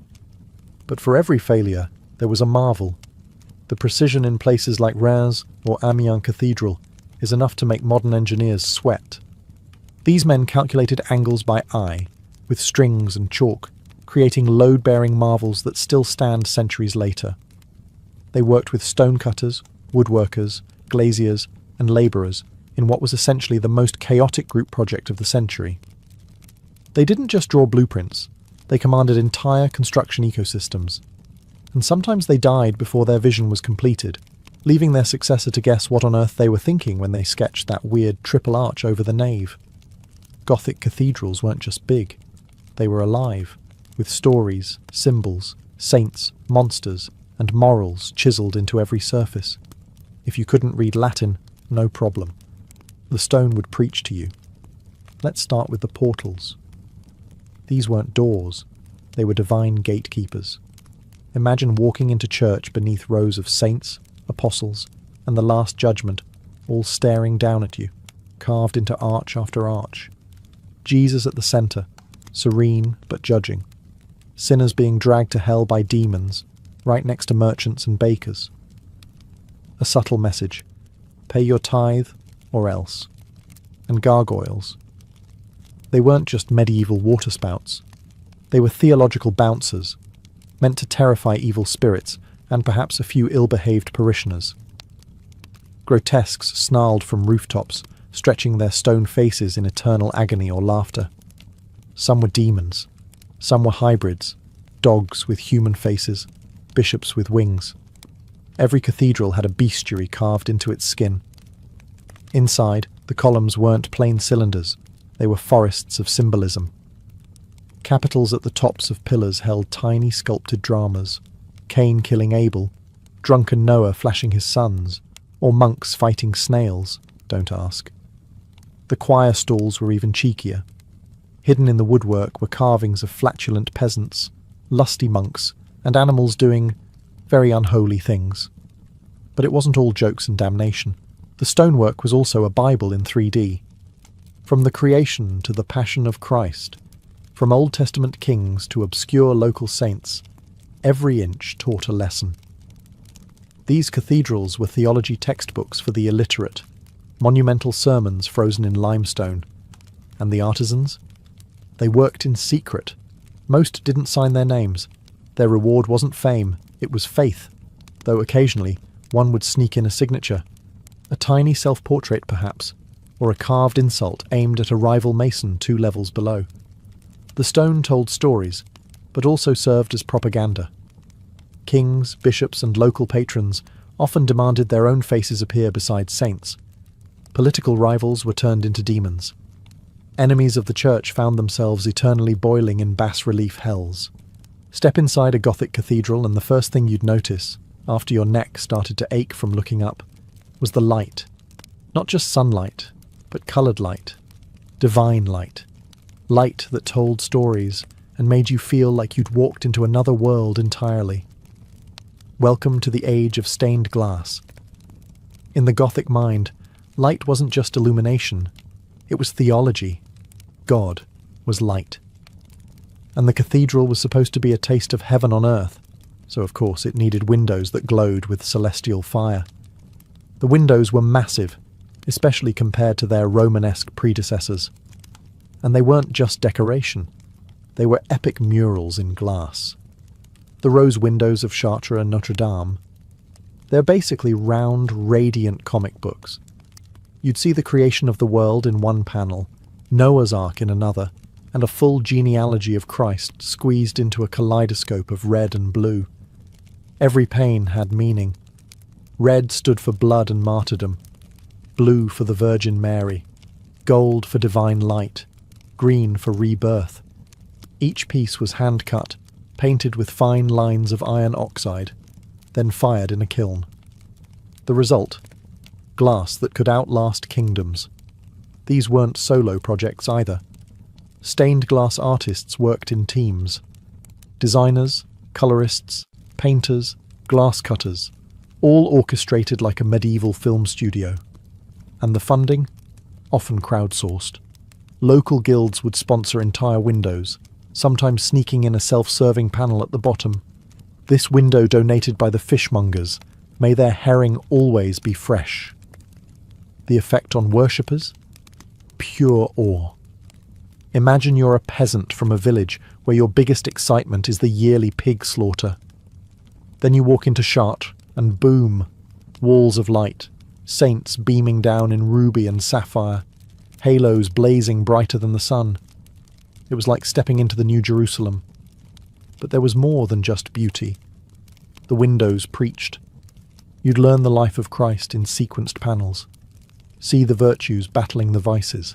But for every failure, there was a marvel. The precision in places like Reims or Amiens Cathedral is enough to make modern engineers sweat. These men calculated angles by eye, with strings and chalk, creating load-bearing marvels that still stand centuries later. They worked with stonecutters, woodworkers, glaziers, and labourers in what was essentially the most chaotic group project of the century. They didn't just draw blueprints, they commanded entire construction ecosystems. And sometimes they died before their vision was completed, leaving their successor to guess what on earth they were thinking when they sketched that weird triple arch over the nave. Gothic cathedrals weren't just big, they were alive, with stories, symbols, saints, monsters, and morals chiselled into every surface. If you couldn't read Latin, no problem. The stone would preach to you. Let's start with the portals. These weren't doors, they were divine gatekeepers. Imagine walking into church beneath rows of saints, apostles, and the Last Judgment, all staring down at you, carved into arch after arch. Jesus at the centre, serene but judging. Sinners being dragged to hell by demons, right next to merchants and bakers. A subtle message. Pay your tithe, or else. And gargoyles. They weren't just medieval waterspouts. They were theological bouncers, meant to terrify evil spirits and perhaps a few ill-behaved parishioners. Grotesques snarled from rooftops, stretching their stone faces in eternal agony or laughter. Some were demons. Some were hybrids, dogs with human faces, bishops with wings. Every cathedral had a bestiary carved into its skin. Inside, the columns weren't plain cylinders. They were forests of symbolism. Capitals at the tops of pillars held tiny sculpted dramas, Cain killing Abel, drunken Noah flashing his sons, or monks fighting snails, don't ask. The choir stalls were even cheekier. Hidden in the woodwork were carvings of flatulent peasants, lusty monks, and animals doing very unholy things. But it wasn't all jokes and damnation. The stonework was also a Bible in 3D. From the creation to the Passion of Christ, from Old Testament kings to obscure local saints, every inch taught a lesson. These cathedrals were theology textbooks for the illiterate, monumental sermons frozen in limestone. And the artisans? They worked in secret. Most didn't sign their names. Their reward wasn't fame, it was faith, though occasionally one would sneak in a signature. A tiny self-portrait perhaps, or a carved insult aimed at a rival mason 2 levels below. The stone told stories, but also served as propaganda. Kings, bishops, and local patrons often demanded their own faces appear beside saints. Political rivals were turned into demons. Enemies of the church found themselves eternally boiling in bas-relief hells. Step inside a Gothic cathedral and the first thing you'd notice, after your neck started to ache from looking up, was the light. Not just sunlight, but coloured light. Divine light. Light that told stories and made you feel like you'd walked into another world entirely. Welcome to the age of stained glass. In the Gothic mind, light wasn't just illumination, it was theology. God was light. And the cathedral was supposed to be a taste of heaven on earth, so of course it needed windows that glowed with celestial fire. The windows were massive, especially compared to their Romanesque predecessors. And they weren't just decoration, they were epic murals in glass. The rose windows of Chartres and Notre Dame. They're basically round, radiant comic books. You'd see the creation of the world in one panel, Noah's Ark in another, and a full genealogy of Christ squeezed into a kaleidoscope of red and blue. Every pane had meaning. Red stood for blood and martyrdom, blue for the Virgin Mary, gold for divine light, green for rebirth. Each piece was hand-cut, painted with fine lines of iron oxide, then fired in a kiln. The result? Glass that could outlast kingdoms. These weren't solo projects either. Stained glass artists worked in teams. Designers, colorists, painters, glass cutters, all orchestrated like a medieval film studio. And the funding? Often crowdsourced. Local guilds would sponsor entire windows, sometimes sneaking in a self-serving panel at the bottom. This window donated by the fishmongers. May their herring always be fresh. The effect on worshippers? Pure awe. Imagine you're a peasant from a village where your biggest excitement is the yearly pig slaughter. Then you walk into Chartres, and boom, walls of light, saints beaming down in ruby and sapphire, halos blazing brighter than the sun. It was like stepping into the New Jerusalem. But there was more than just beauty. The windows preached. You'd learn the life of Christ in sequenced panels. See the virtues battling the vices.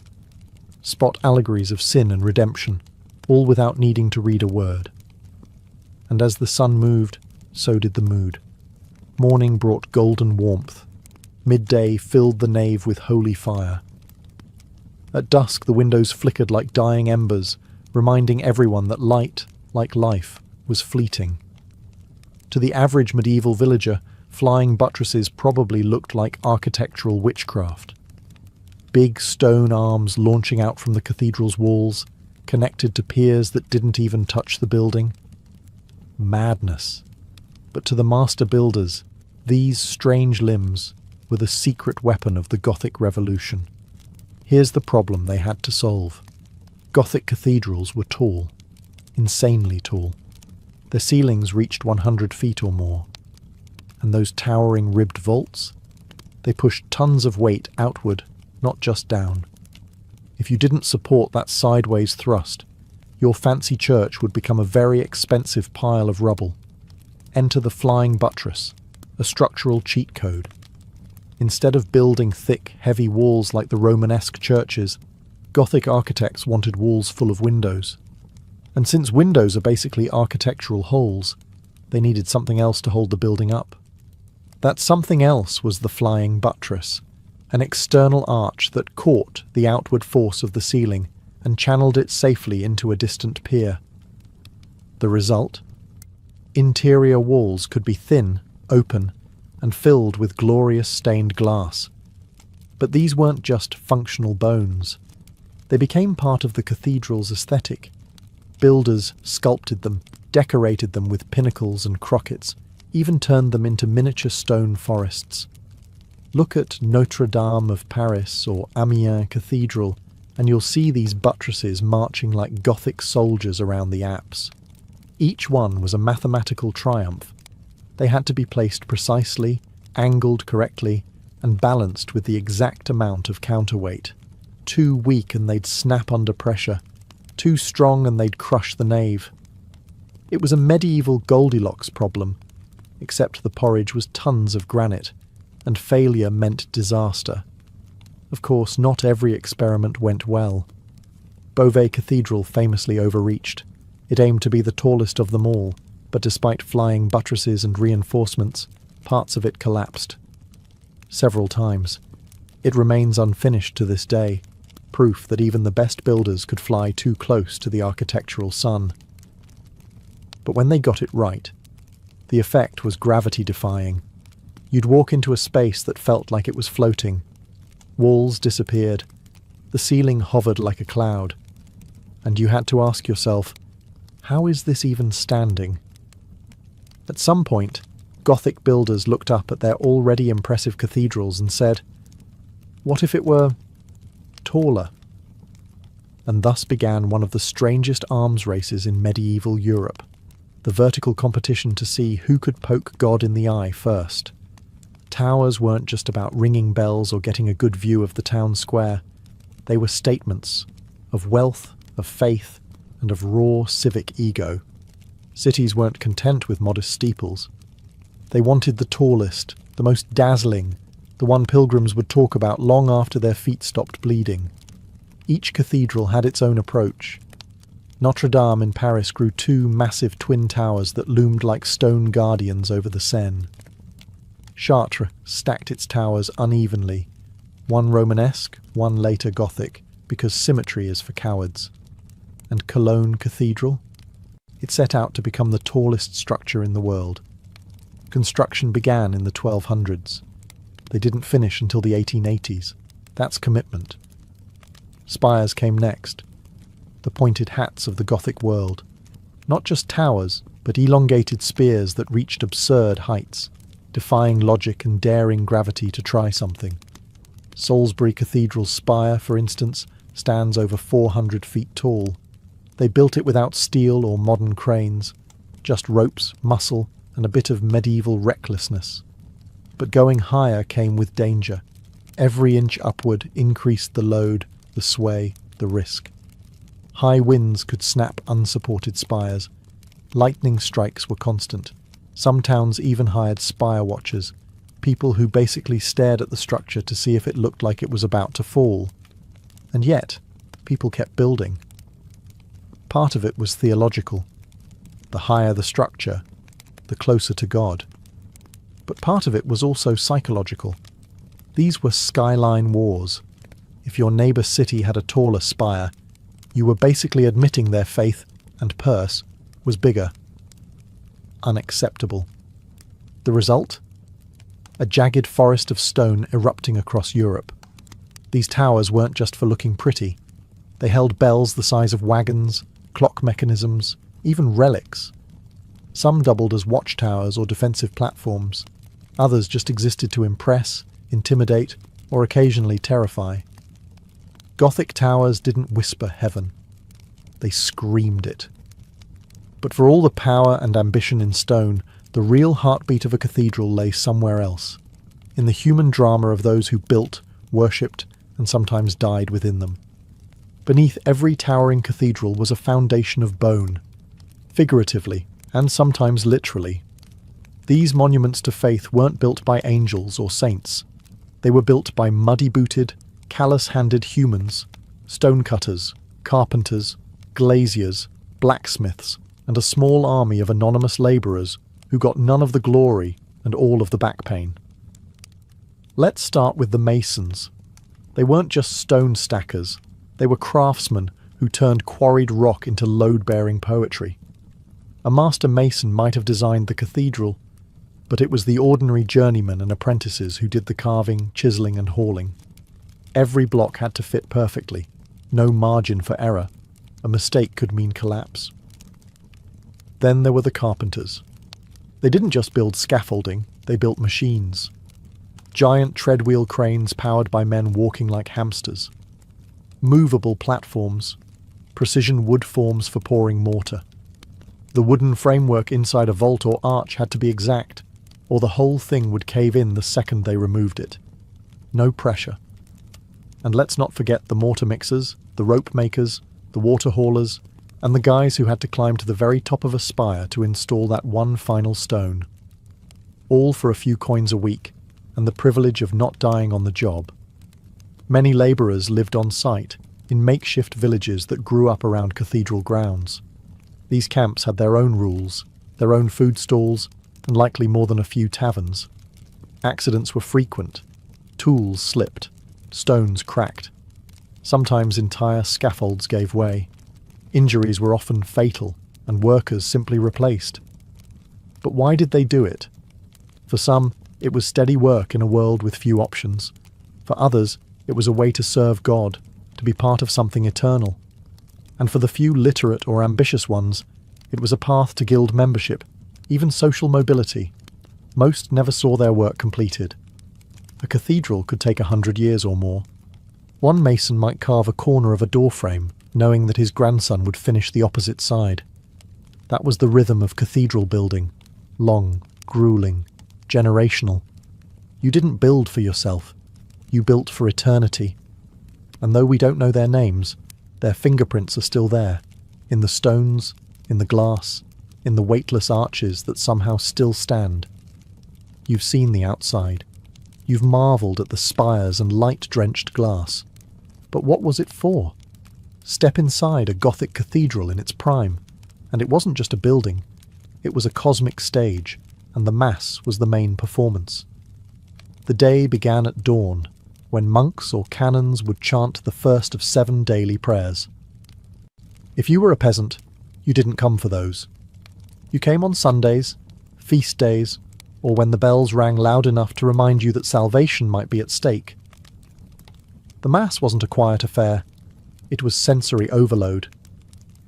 Spot allegories of sin and redemption, all without needing to read a word. And as the sun moved, so did the mood. Morning brought golden warmth. Midday filled the nave with holy fire. At dusk the windows flickered like dying embers, reminding everyone that light, like life, was fleeting. To the average medieval villager, flying buttresses probably looked like architectural witchcraft. Big stone arms launching out from the cathedral's walls, connected to piers that didn't even touch the building. Madness. But to the master builders, these strange limbs were the secret weapon of the Gothic Revolution. Here's the problem they had to solve. Gothic cathedrals were tall, insanely tall. Their ceilings reached 100 feet or more. And those towering ribbed vaults? They pushed tons of weight outward, not just down. If you didn't support that sideways thrust, your fancy church would become a very expensive pile of rubble. Enter the flying buttress, a structural cheat code. Instead of building thick, heavy walls like the Romanesque churches, Gothic architects wanted walls full of windows. And since windows are basically architectural holes, they needed something else to hold the building up. That something else was the flying buttress, an external arch that caught the outward force of the ceiling and channeled it safely into a distant pier. The result? Interior walls could be thin, open, and filled with glorious stained glass. But these weren't just functional bones. They became part of the cathedral's aesthetic. Builders sculpted them, decorated them with pinnacles and crockets, even turned them into miniature stone forests. Look at Notre Dame of Paris or Amiens Cathedral, and you'll see these buttresses marching like Gothic soldiers around the apse. Each one was a mathematical triumph. They had to be placed precisely, angled correctly, and balanced with the exact amount of counterweight. Too weak and they'd snap under pressure. Too strong and they'd crush the nave. It was a medieval Goldilocks problem, except the porridge was tons of granite, and failure meant disaster. Of course, not every experiment went well. Beauvais Cathedral famously overreached. It aimed to be the tallest of them all, but despite flying buttresses and reinforcements, parts of it collapsed. Several times. It remains unfinished to this day, proof that even the best builders could fly too close to the architectural sun. But when they got it right, the effect was gravity-defying. You'd walk into a space that felt like it was floating. Walls disappeared. The ceiling hovered like a cloud. And you had to ask yourself, how is this even standing? At some point, Gothic builders looked up at their already impressive cathedrals and said, what if it were taller? And thus began one of the strangest arms races in medieval Europe, the vertical competition to see who could poke God in the eye first. Towers weren't just about ringing bells or getting a good view of the town square. They were statements of wealth, of faith, and of raw civic ego. Cities weren't content with modest steeples. They wanted the tallest, the most dazzling, the one pilgrims would talk about long after their feet stopped bleeding. Each cathedral had its own approach. Notre Dame in Paris grew two massive twin towers that loomed like stone guardians over the Seine. Chartres stacked its towers unevenly, one Romanesque, one later Gothic, because symmetry is for cowards. And Cologne Cathedral? It set out to become the tallest structure in the world. Construction began in the 1200s. They didn't finish until the 1880s. That's commitment. Spires came next. The pointed hats of the Gothic world. Not just towers, but elongated spears that reached absurd heights, defying logic and daring gravity to try something. Salisbury Cathedral's spire, for instance, stands over 400 feet tall. They built it without steel or modern cranes, just ropes, muscle, and a bit of medieval recklessness. But going higher came with danger. Every inch upward increased the load, the sway, the risk. High winds could snap unsupported spires. Lightning strikes were constant. Some towns even hired spire watchers, people who basically stared at the structure to see if it looked like it was about to fall. And yet, people kept building. Part of it was theological. The higher the structure, the closer to God. But part of it was also psychological. These were skyline wars. If your neighbour city had a taller spire, you were basically admitting their faith and purse was bigger. Unacceptable. The result? A jagged forest of stone erupting across Europe. These towers weren't just for looking pretty. They held bells the size of wagons, clock mechanisms, even relics. Some doubled as watchtowers or defensive platforms. Others just existed to impress, intimidate, or occasionally terrify. Gothic towers didn't whisper heaven. They screamed it. But for all the power and ambition in stone, the real heartbeat of a cathedral lay somewhere else, in the human drama of those who built, worshipped, and sometimes died within them. Beneath every towering cathedral was a foundation of bone, figuratively and sometimes literally. These monuments to faith weren't built by angels or saints. They were built by muddy-booted, callous-handed humans, stonecutters, carpenters, glaziers, blacksmiths, and a small army of anonymous labourers who got none of the glory and all of the back pain. Let's start with the masons. They weren't just stone stackers. They were craftsmen who turned quarried rock into load-bearing poetry. A master mason might have designed the cathedral, but it was the ordinary journeymen and apprentices who did the carving, chiselling and hauling. Every block had to fit perfectly, no margin for error. A mistake could mean collapse. Then there were the carpenters. They didn't just build scaffolding, they built machines. Giant treadwheel cranes powered by men walking like hamsters. Movable platforms, precision wood forms for pouring mortar. The wooden framework inside a vault or arch had to be exact, or the whole thing would cave in the second they removed it. No pressure. And let's not forget the mortar mixers, the rope makers, the water haulers, and the guys who had to climb to the very top of a spire to install that one final stone. All for a few coins a week, and the privilege of not dying on the job. Many labourers lived on site, in makeshift villages that grew up around cathedral grounds. These camps had their own rules, their own food stalls, and likely more than a few taverns. Accidents were frequent. Tools slipped. Stones cracked. Sometimes entire scaffolds gave way. Injuries were often fatal, and workers simply replaced. But why did they do it? For some, it was steady work in a world with few options. For others, it was a way to serve God, to be part of something eternal. And for the few literate or ambitious ones, it was a path to guild membership, even social mobility. Most never saw their work completed. A cathedral could take 100 years or more. One mason might carve a corner of a doorframe, knowing that his grandson would finish the opposite side. That was the rhythm of cathedral building. Long, grueling, generational. You didn't build for yourself. You built for eternity. And though we don't know their names, their fingerprints are still there, in the stones, in the glass, in the weightless arches that somehow still stand. You've seen the outside. You've marvelled at the spires and light-drenched glass. But what was it for? Step inside a Gothic cathedral in its prime, and it wasn't just a building. It was a cosmic stage, and the Mass was the main performance. The day began at dawn, when monks or canons would chant the first of 7 daily prayers. If you were a peasant, you didn't come for those. You came on Sundays, feast days, or when the bells rang loud enough to remind you that salvation might be at stake. The Mass wasn't a quiet affair. It was sensory overload.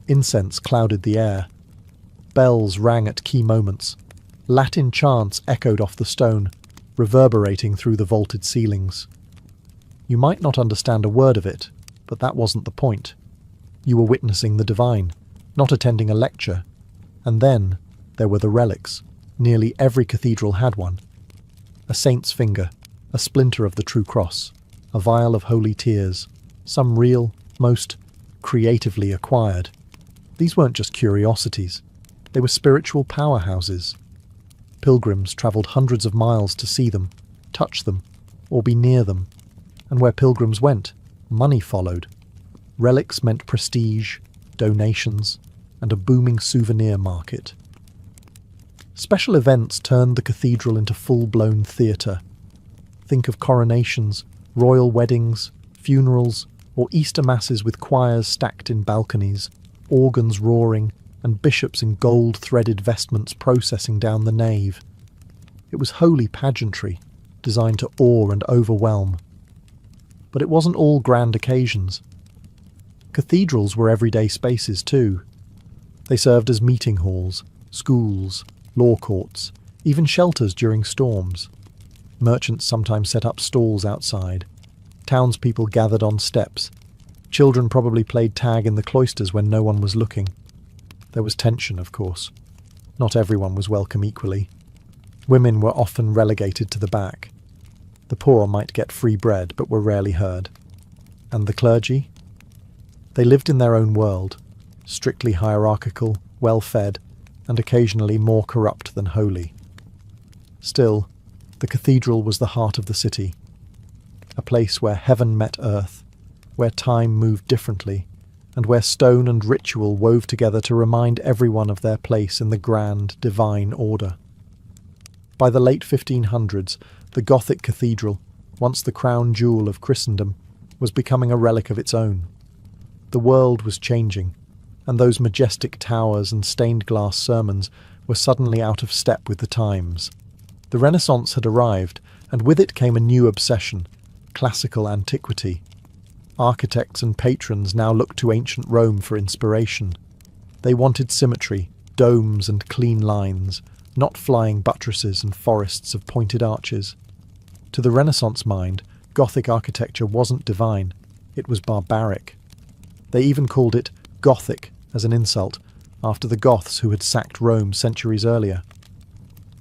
Incense clouded the air. Bells rang at key moments. Latin chants echoed off the stone, reverberating through the vaulted ceilings. You might not understand a word of it, but that wasn't the point. You were witnessing the divine, not attending a lecture. And then there were the relics. Nearly every cathedral had one. A saint's finger, a splinter of the true cross, a vial of holy tears, some real, most creatively acquired. These weren't just curiosities. They were spiritual powerhouses. Pilgrims travelled hundreds of miles to see them, touch them, or be near them. And where pilgrims went, money followed. Relics meant prestige, donations, and a booming souvenir market. Special events turned the cathedral into full-blown theatre. Think of coronations, royal weddings, funerals, or Easter masses with choirs stacked in balconies, organs roaring, and bishops in gold-threaded vestments processing down the nave. It was holy pageantry, designed to awe and overwhelm. But it wasn't all grand occasions. Cathedrals were everyday spaces too. They served as meeting halls, schools, law courts, even shelters during storms. Merchants sometimes set up stalls outside. Townspeople gathered on steps. Children probably played tag in the cloisters when no one was looking. There was tension, of course. Not everyone was welcome equally. Women were often relegated to the back. The poor might get free bread, but were rarely heard. And the clergy? They lived in their own world, strictly hierarchical, well-fed, and occasionally more corrupt than holy. Still, the cathedral was the heart of the city, a place where heaven met earth, where time moved differently, and where stone and ritual wove together to remind everyone of their place in the grand, divine order. By the late 1500s, the Gothic cathedral, once the crown jewel of Christendom, was becoming a relic of its own. The world was changing, and those majestic towers and stained-glass sermons were suddenly out of step with the times. The Renaissance had arrived, and with it came a new obsession: classical antiquity. Architects and patrons now looked to ancient Rome for inspiration. They wanted symmetry, domes and clean lines, not flying buttresses and forests of pointed arches. To the Renaissance mind, Gothic architecture wasn't divine, it was barbaric. They even called it Gothic as an insult, after the Goths who had sacked Rome centuries earlier.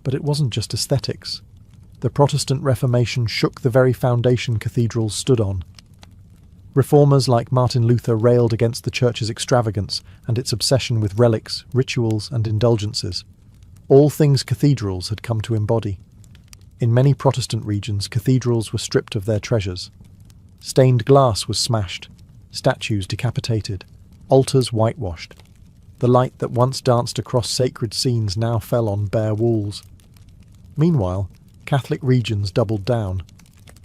But it wasn't just aesthetics. The Protestant Reformation shook the very foundation cathedrals stood on. Reformers like Martin Luther railed against the Church's extravagance and its obsession with relics, rituals, and indulgences. All things cathedrals had come to embody. In many Protestant regions, cathedrals were stripped of their treasures. Stained glass was smashed, statues decapitated, altars whitewashed. The light that once danced across sacred scenes now fell on bare walls. Meanwhile, Catholic regions doubled down.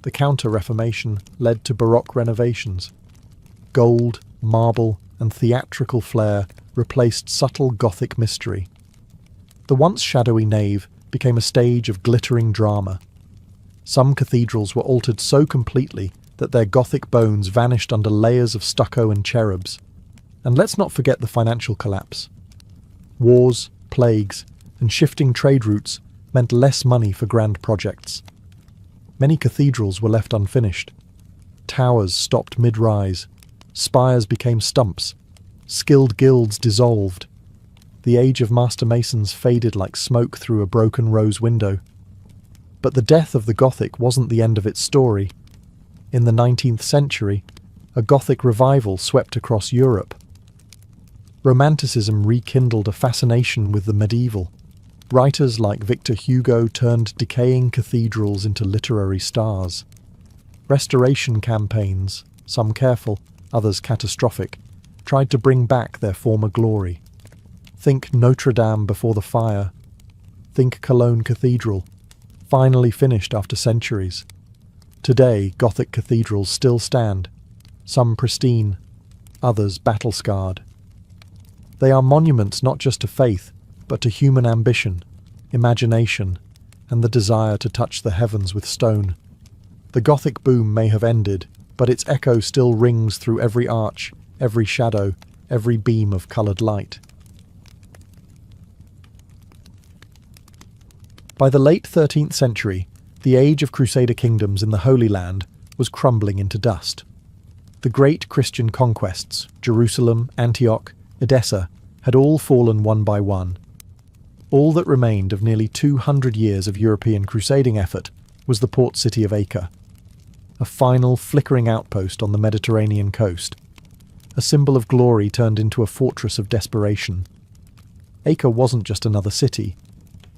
The Counter-Reformation led to Baroque renovations. Gold, marble, and theatrical flair replaced subtle Gothic mystery. The once shadowy nave became a stage of glittering drama. Some cathedrals were altered so completely that their Gothic bones vanished under layers of stucco and cherubs. And let's not forget the financial collapse. Wars, plagues, and shifting trade routes meant less money for grand projects. Many cathedrals were left unfinished. Towers stopped mid-rise. Spires became stumps. Skilled guilds dissolved. The age of master masons faded like smoke through a broken rose window. But the death of the Gothic wasn't the end of its story. In the 19th century, a Gothic revival swept across Europe. Romanticism rekindled a fascination with the medieval. Writers like Victor Hugo turned decaying cathedrals into literary stars. Restoration campaigns, some careful, others catastrophic, tried to bring back their former glory. Think Notre Dame before the fire. Think Cologne Cathedral, finally finished after centuries. Today, Gothic cathedrals still stand, some pristine, others battle-scarred. They are monuments not just to faith, but to human ambition, imagination, and the desire to touch the heavens with stone. The Gothic boom may have ended, but its echo still rings through every arch, every shadow, every beam of coloured light. By the late 13th century, the age of Crusader kingdoms in the Holy Land was crumbling into dust. The great Christian conquests, Jerusalem, Antioch, Edessa, had all fallen one by one. All that remained of nearly 200 years of European crusading effort was the port city of Acre, a final flickering outpost on the Mediterranean coast. A symbol of glory turned into a fortress of desperation. Acre wasn't just another city.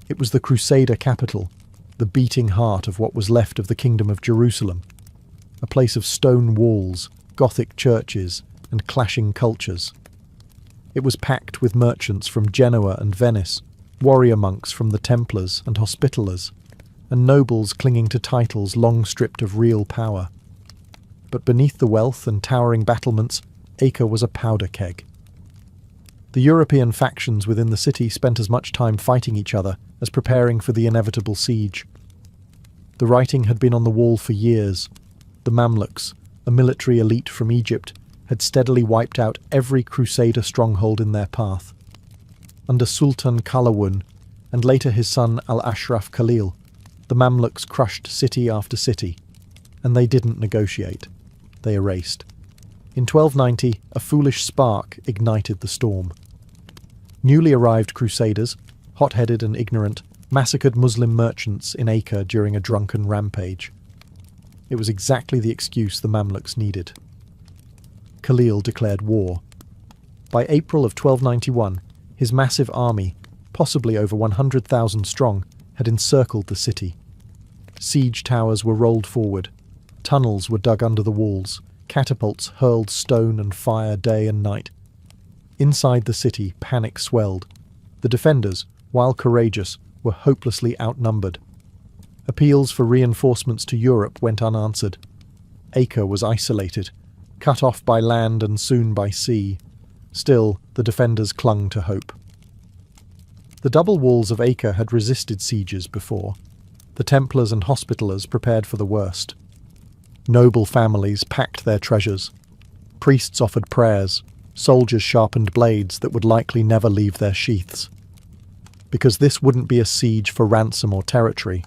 It was the Crusader capital, the beating heart of what was left of the Kingdom of Jerusalem, a place of stone walls, Gothic churches, and clashing cultures. It was packed with merchants from Genoa and Venice, warrior monks from the Templars and Hospitallers, and nobles clinging to titles long stripped of real power. But beneath the wealth and towering battlements, Acre was a powder keg. The European factions within the city spent as much time fighting each other as preparing for the inevitable siege. The writing had been on the wall for years. The Mamluks, a military elite from Egypt, had steadily wiped out every Crusader stronghold in their path. Under Sultan Qalawun, and later his son Al-Ashraf Khalil, the Mamluks crushed city after city, and they didn't negotiate. They erased. In 1290, a foolish spark ignited the storm. Newly arrived crusaders, hot-headed and ignorant, massacred Muslim merchants in Acre during a drunken rampage. It was exactly the excuse the Mamluks needed. Khalil declared war. By April of 1291, his massive army, possibly over 100,000 strong, had encircled the city. Siege towers were rolled forward, tunnels were dug under the walls, catapults hurled stone and fire day and night. Inside the city, panic swelled. The defenders, while courageous, were hopelessly outnumbered. Appeals for reinforcements to Europe went unanswered. Acre was isolated, cut off by land and soon by sea. Still, the defenders clung to hope. The double walls of Acre had resisted sieges before. The Templars and Hospitallers prepared for the worst. Noble families packed their treasures. Priests offered prayers. Soldiers sharpened blades that would likely never leave their sheaths. Because this wouldn't be a siege for ransom or territory.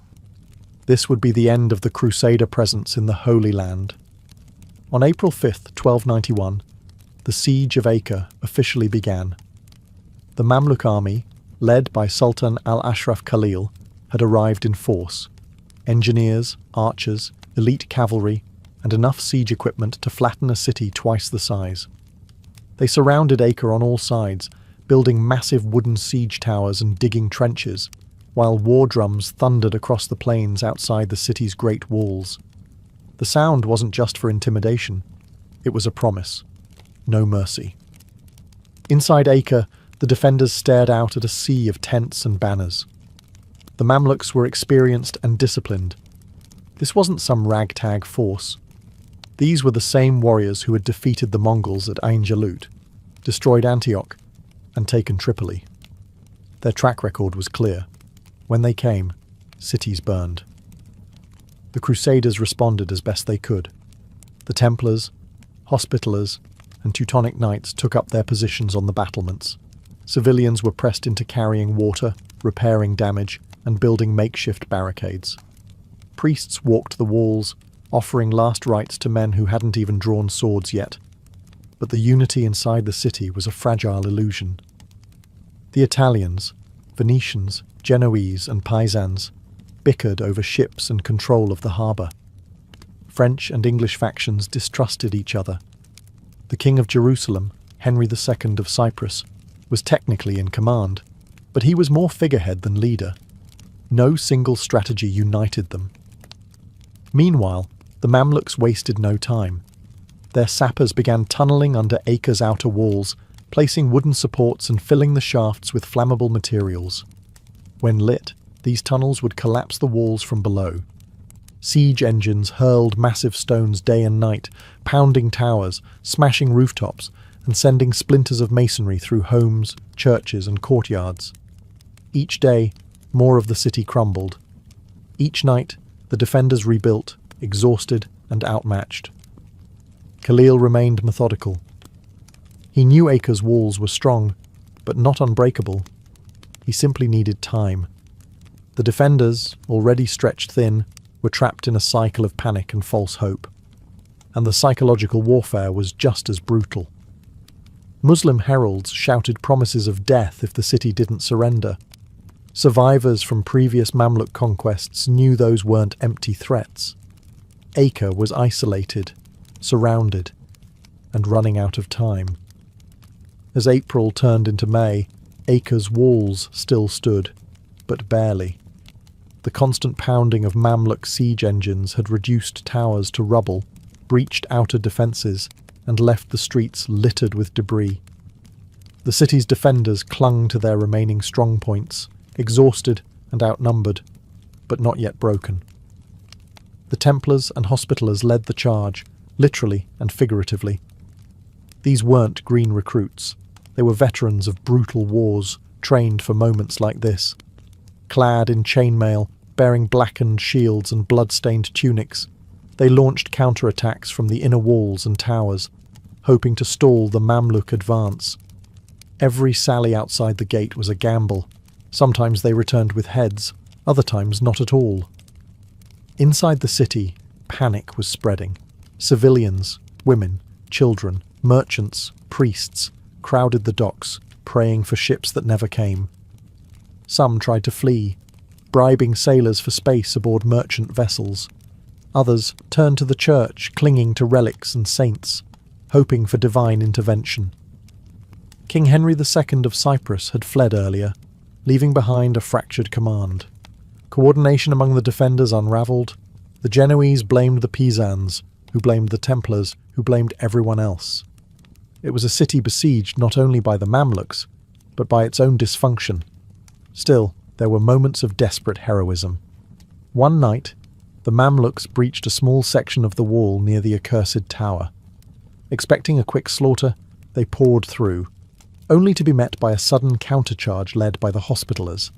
This would be the end of the Crusader presence in the Holy Land. On April 5th, 1291, the siege of Acre officially began. The Mamluk army, led by Sultan al-Ashraf Khalil, had arrived in force. Engineers, archers, elite cavalry, and enough siege equipment to flatten a city twice the size. They surrounded Acre on all sides, building massive wooden siege towers and digging trenches, while war drums thundered across the plains outside the city's great walls. The sound wasn't just for intimidation. It was a promise. No mercy. Inside Acre, the defenders stared out at a sea of tents and banners. The Mamluks were experienced and disciplined. This wasn't some ragtag force. These were the same warriors who had defeated the Mongols at Ain Jalut, destroyed Antioch, and taken Tripoli. Their track record was clear. When they came, cities burned. The Crusaders responded as best they could. The Templars, Hospitallers, and Teutonic Knights took up their positions on the battlements. Civilians were pressed into carrying water, repairing damage, and building makeshift barricades. Priests walked the walls, offering last rites to men who hadn't even drawn swords yet. But the unity inside the city was a fragile illusion. The Italians, Venetians, Genoese, and Pisans bickered over ships and control of the harbour. French and English factions distrusted each other. The King of Jerusalem, Henry II of Cyprus, was technically in command, but he was more figurehead than leader. No single strategy united them. Meanwhile, the Mamluks wasted no time. Their sappers began tunnelling under Acre's outer walls, placing wooden supports and filling the shafts with flammable materials. When lit, these tunnels would collapse the walls from below. Siege engines hurled massive stones day and night, pounding towers, smashing rooftops, and sending splinters of masonry through homes, churches, and courtyards. Each day, more of the city crumbled. Each night, the defenders rebuilt, exhausted and outmatched. Khalil remained methodical. He knew Acre's walls were strong, but not unbreakable. He simply needed time. The defenders, already stretched thin, were trapped in a cycle of panic and false hope. And the psychological warfare was just as brutal. Muslim heralds shouted promises of death if the city didn't surrender. Survivors from previous Mamluk conquests knew those weren't empty threats. Acre was isolated, surrounded, and running out of time. As April turned into May, Acre's walls still stood, but barely. The constant pounding of Mamluk siege engines had reduced towers to rubble, breached outer defences, and left the streets littered with debris. The city's defenders clung to their remaining strongpoints, exhausted and outnumbered, but not yet broken. The Templars and Hospitallers led the charge, literally and figuratively. These weren't green recruits. They were veterans of brutal wars, trained for moments like this. Clad in chainmail, bearing blackened shields and blood-stained tunics, they launched counterattacks from the inner walls and towers, hoping to stall the Mamluk advance. Every sally outside the gate was a gamble. Sometimes they returned with heads, other times not at all. Inside the city, panic was spreading. Civilians, women, children, merchants, priests crowded the docks, praying for ships that never came. Some tried to flee, bribing sailors for space aboard merchant vessels. Others turned to the church, clinging to relics and saints, hoping for divine intervention. King Henry II of Cyprus had fled earlier, leaving behind a fractured command. Coordination among the defenders unravelled. The Genoese blamed the Pisans, who blamed the Templars, who blamed everyone else. It was a city besieged not only by the Mamluks, but by its own dysfunction. Still, there were moments of desperate heroism. One night, the Mamluks breached a small section of the wall near the accursed tower. Expecting a quick slaughter, they poured through, only to be met by a sudden countercharge led by the Hospitallers.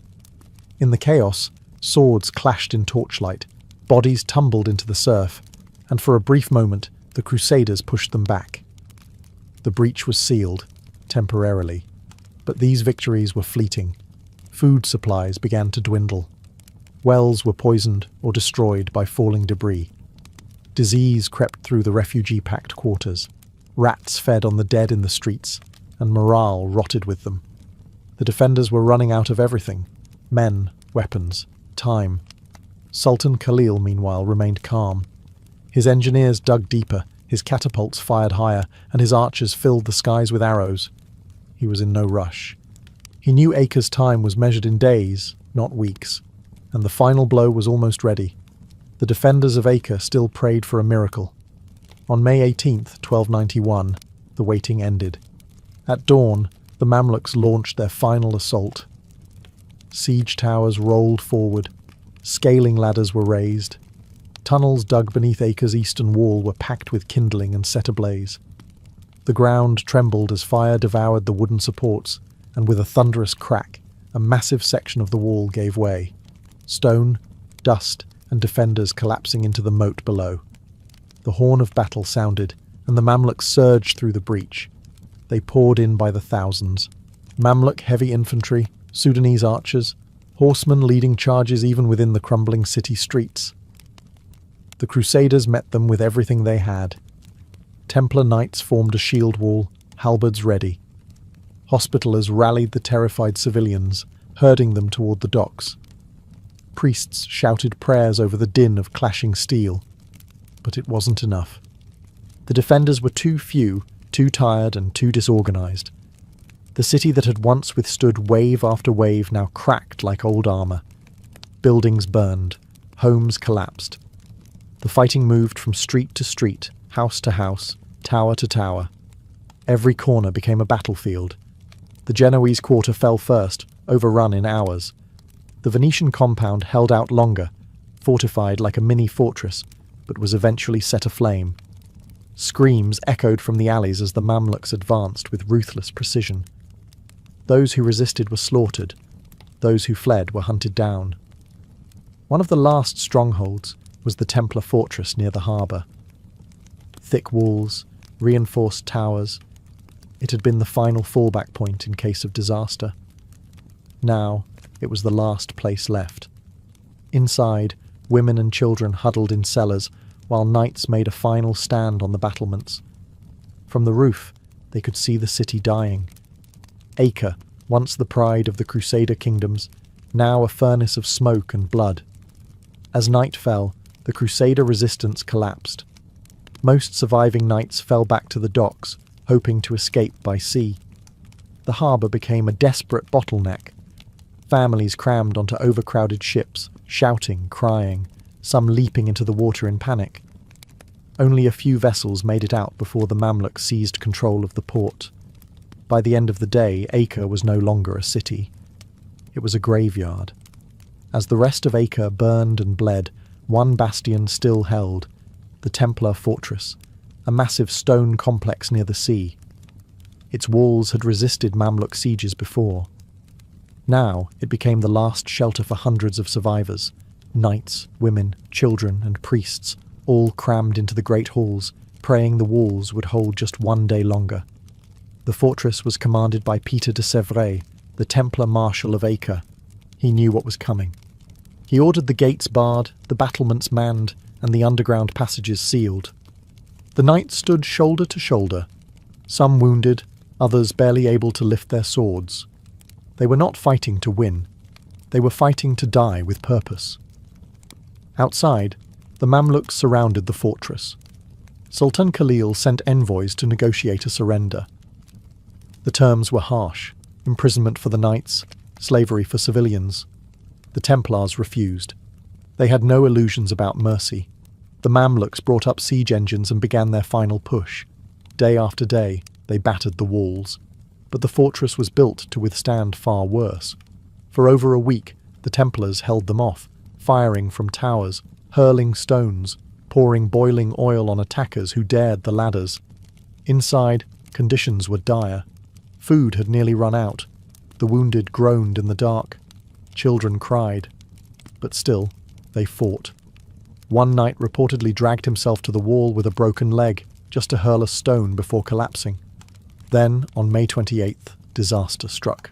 In the chaos, swords clashed in torchlight, bodies tumbled into the surf, and for a brief moment, the Crusaders pushed them back. The breach was sealed, temporarily, but these victories were fleeting. Food supplies began to dwindle. Wells were poisoned or destroyed by falling debris. Disease crept through the refugee-packed quarters. Rats fed on the dead in the streets, and morale rotted with them. The defenders were running out of everything: men, weapons, time. Sultan Khalil, meanwhile, remained calm. His engineers dug deeper, his catapults fired higher, and his archers filled the skies with arrows. He was in no rush. He knew Acre's time was measured in days, not weeks, and the final blow was almost ready. The defenders of Acre still prayed for a miracle. On May 18th, 1291, the waiting ended. At dawn, the Mamluks launched their final assault. Siege towers rolled forward. Scaling ladders were raised. Tunnels dug beneath Acre's eastern wall were packed with kindling and set ablaze. The ground trembled as fire devoured the wooden supports, and with a thunderous crack, a massive section of the wall gave way. Stone, dust, and defenders collapsing into the moat below. The horn of battle sounded, and the Mamluks surged through the breach. They poured in by the thousands. Mamluk heavy infantry, Sudanese archers, horsemen leading charges even within the crumbling city streets. The Crusaders met them with everything they had. Templar knights formed a shield wall, halberds ready. Hospitallers rallied the terrified civilians, herding them toward the docks. Priests shouted prayers over the din of clashing steel. But it wasn't enough. The defenders were too few, too tired, and too disorganized. The city that had once withstood wave after wave now cracked like old armor. Buildings burned, homes collapsed. The fighting moved from street to street, house to house, tower to tower. Every corner became a battlefield. The Genoese quarter fell first, overrun in hours. The Venetian compound held out longer, fortified like a mini-fortress, but was eventually set aflame. Screams echoed from the alleys as the Mamluks advanced with ruthless precision. Those who resisted were slaughtered. Those who fled were hunted down. One of the last strongholds was the Templar fortress near the harbour. Thick walls, reinforced towers. It had been the final fallback point in case of disaster. Now, it was the last place left. Inside, women and children huddled in cellars, while knights made a final stand on the battlements. From the roof, they could see the city dying. Acre, once the pride of the Crusader kingdoms, now a furnace of smoke and blood. As night fell, the Crusader resistance collapsed. Most surviving knights fell back to the docks, hoping to escape by sea. The harbour became a desperate bottleneck. Families crammed onto overcrowded ships, shouting, crying, some leaping into the water in panic. Only a few vessels made it out before the Mamluk seized control of the port. By the end of the day, Acre was no longer a city. It was a graveyard. As the rest of Acre burned and bled, one bastion still held, the Templar fortress, a massive stone complex near the sea. Its walls had resisted Mamluk sieges before. Now it became the last shelter for hundreds of survivors, knights, women, children, and priests, all crammed into the great halls, praying the walls would hold just one day longer. The fortress was commanded by Peter de Sèvres, the Templar Marshal of Acre. He knew what was coming. He ordered the gates barred, the battlements manned, and the underground passages sealed. The knights stood shoulder to shoulder, some wounded, others barely able to lift their swords. They were not fighting to win. They were fighting to die with purpose. Outside, the Mamluks surrounded the fortress. Sultan Khalil sent envoys to negotiate a surrender. The terms were harsh: imprisonment for the knights, slavery for civilians. The Templars refused. They had no illusions about mercy. The Mamluks brought up siege engines and began their final push. Day after day, they battered the walls. But the fortress was built to withstand far worse. For over a week, the Templars held them off, firing from towers, hurling stones, pouring boiling oil on attackers who dared the ladders. Inside, conditions were dire. Food had nearly run out. The wounded groaned in the dark. Children cried. But still, they fought. One knight reportedly dragged himself to the wall with a broken leg, just to hurl a stone before collapsing. Then, on May 28th, disaster struck.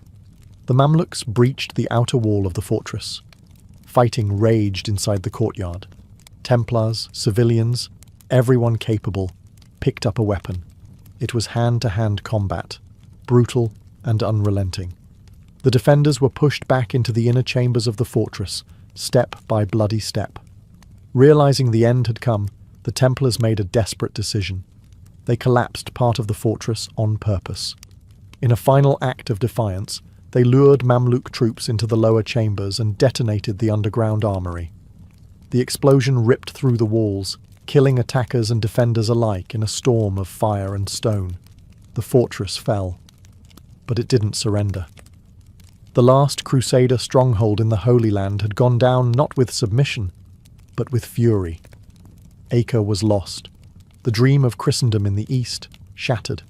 The Mamluks breached the outer wall of the fortress. Fighting raged inside the courtyard. Templars, civilians, everyone capable, picked up a weapon. It was hand-to-hand combat, brutal and unrelenting. The defenders were pushed back into the inner chambers of the fortress, step by bloody step. Realizing the end had come, the Templars made a desperate decision. They collapsed part of the fortress on purpose. In a final act of defiance, they lured Mamluk troops into the lower chambers and detonated the underground armory. The explosion ripped through the walls, killing attackers and defenders alike in a storm of fire and stone. The fortress fell. But it didn't surrender. The last Crusader stronghold in the Holy Land had gone down not with submission, but with fury. Acre was lost. The dream of Christendom in the east shattered.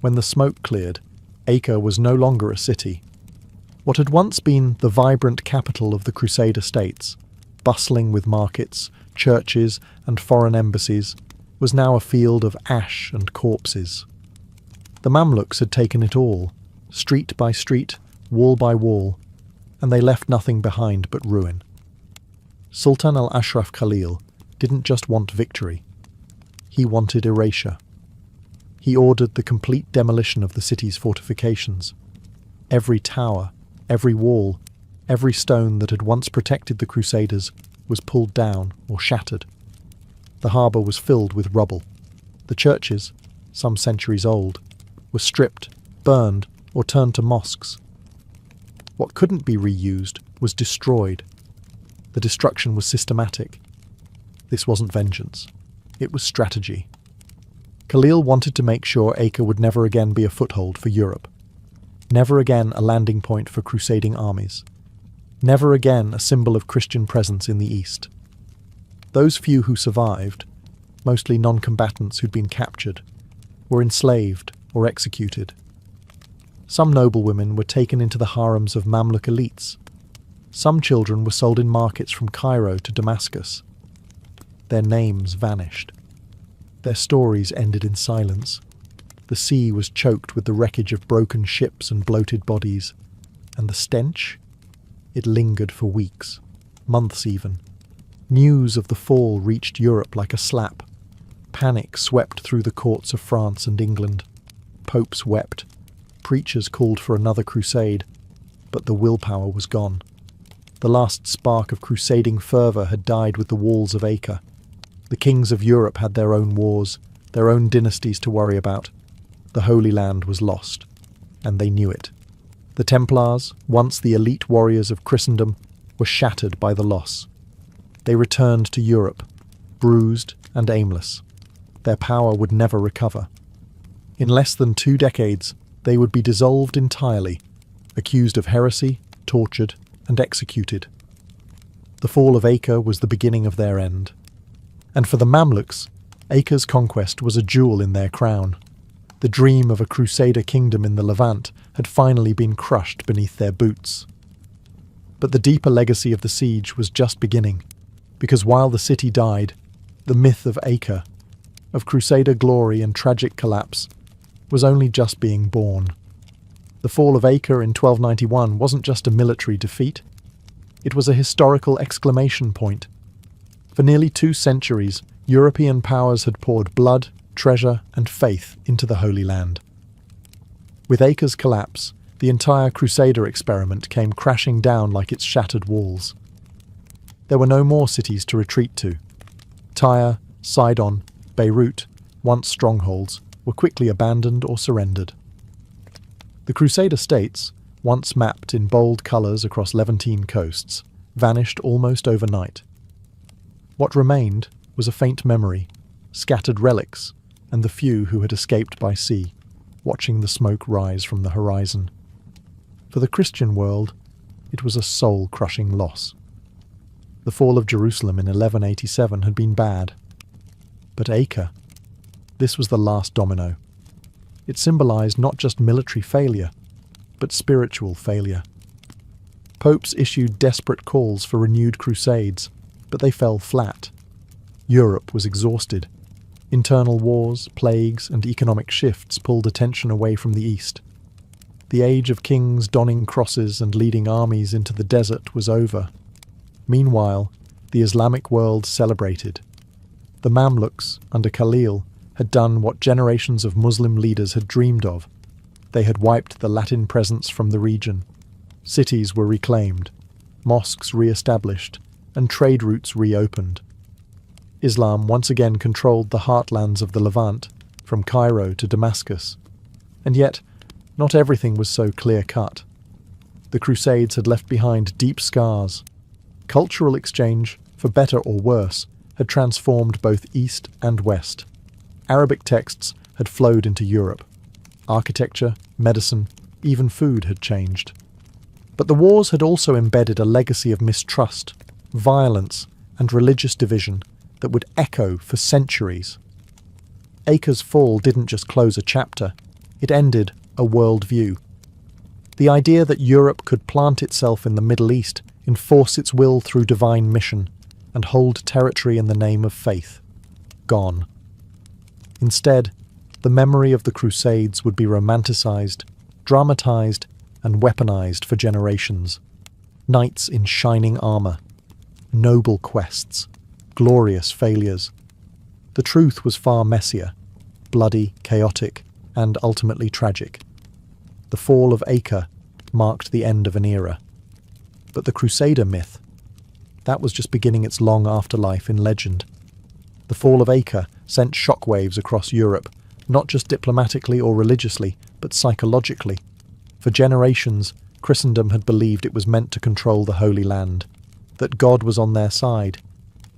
When the smoke cleared, Acre was no longer a city. What had once been the vibrant capital of the Crusader states, bustling with markets, churches, and foreign embassies, was now a field of ash and corpses. The Mamluks had taken it all, street by street, wall by wall, and they left nothing behind but ruin. Sultan al-Ashraf Khalil didn't just want victory. He wanted erasure. He ordered the complete demolition of the city's fortifications. Every tower, every wall, every stone that had once protected the Crusaders was pulled down or shattered. The harbour was filled with rubble. The churches, some centuries old, were stripped, burned, or turned to mosques. What couldn't be reused was destroyed. The destruction was systematic. This wasn't vengeance. It was strategy. Khalil wanted to make sure Acre would never again be a foothold for Europe. Never again a landing point for crusading armies. Never again a symbol of Christian presence in the East. Those few who survived, mostly non-combatants who'd been captured, were enslaved or executed. Some noblewomen were taken into the harems of Mamluk elites. Some children were sold in markets from Cairo to Damascus. Their names vanished. Their stories ended in silence. The sea was choked with the wreckage of broken ships and bloated bodies. And the stench? It lingered for weeks, months even. News of the fall reached Europe like a slap. Panic swept through the courts of France and England. Popes wept. Preachers called for another crusade. But the willpower was gone. The last spark of crusading fervour had died with the walls of Acre. The kings of Europe had their own wars, their own dynasties to worry about. The Holy Land was lost, and they knew it. The Templars, once the elite warriors of Christendom, were shattered by the loss. They returned to Europe, bruised and aimless. Their power would never recover. In less than 2 decades, they would be dissolved entirely, accused of heresy, tortured, and executed. The fall of Acre was the beginning of their end. And for the Mamluks, Acre's conquest was a jewel in their crown. The dream of a Crusader kingdom in the Levant had finally been crushed beneath their boots. But the deeper legacy of the siege was just beginning, because while the city died, the myth of Acre, of Crusader glory and tragic collapse, was only just being born. The fall of Acre in 1291 wasn't just a military defeat. It was a historical exclamation point. For nearly 2 centuries, European powers had poured blood, treasure, and faith into the Holy Land. With Acre's collapse, the entire Crusader experiment came crashing down like its shattered walls. There were no more cities to retreat to. Tyre, Sidon, Beirut, once strongholds, were quickly abandoned or surrendered. The Crusader states, once mapped in bold colours across Levantine coasts, vanished almost overnight. What remained was a faint memory, scattered relics, and the few who had escaped by sea, watching the smoke rise from the horizon. For the Christian world, it was a soul-crushing loss. The fall of Jerusalem in 1187 had been bad. But Acre, this was the last domino. It symbolised not just military failure, but spiritual failure. Popes issued desperate calls for renewed crusades, but they fell flat. Europe was exhausted. Internal wars, plagues, and economic shifts pulled attention away from the East. The age of kings donning crosses and leading armies into the desert was over. Meanwhile, the Islamic world celebrated. The Mamluks, under Khalil, had done what generations of Muslim leaders had dreamed of. They had wiped the Latin presence from the region. Cities were reclaimed, mosques re-established, and trade routes reopened. Islam once again controlled the heartlands of the Levant, from Cairo to Damascus. And yet, not everything was so clear-cut. The Crusades had left behind deep scars. Cultural exchange, for better or worse, had transformed both East and West. Arabic texts had flowed into Europe. Architecture, medicine, even food had changed. But the wars had also embedded a legacy of mistrust, violence, and religious division that would echo for centuries. Acre's fall didn't just close a chapter, it ended a worldview. The idea that Europe could plant itself in the Middle East, enforce its will through divine mission, and hold territory in the name of faith. Gone. Instead, the memory of the Crusades would be romanticised, dramatised, and weaponised for generations. Knights in shining armour, noble quests, glorious failures. The truth was far messier, bloody, chaotic, and ultimately tragic. The fall of Acre marked the end of an era. But the Crusader myth, that was just beginning its long afterlife in legend. The fall of Acre sent shockwaves across Europe, not just diplomatically or religiously, but psychologically. For generations, Christendom had believed it was meant to control the Holy Land, that God was on their side,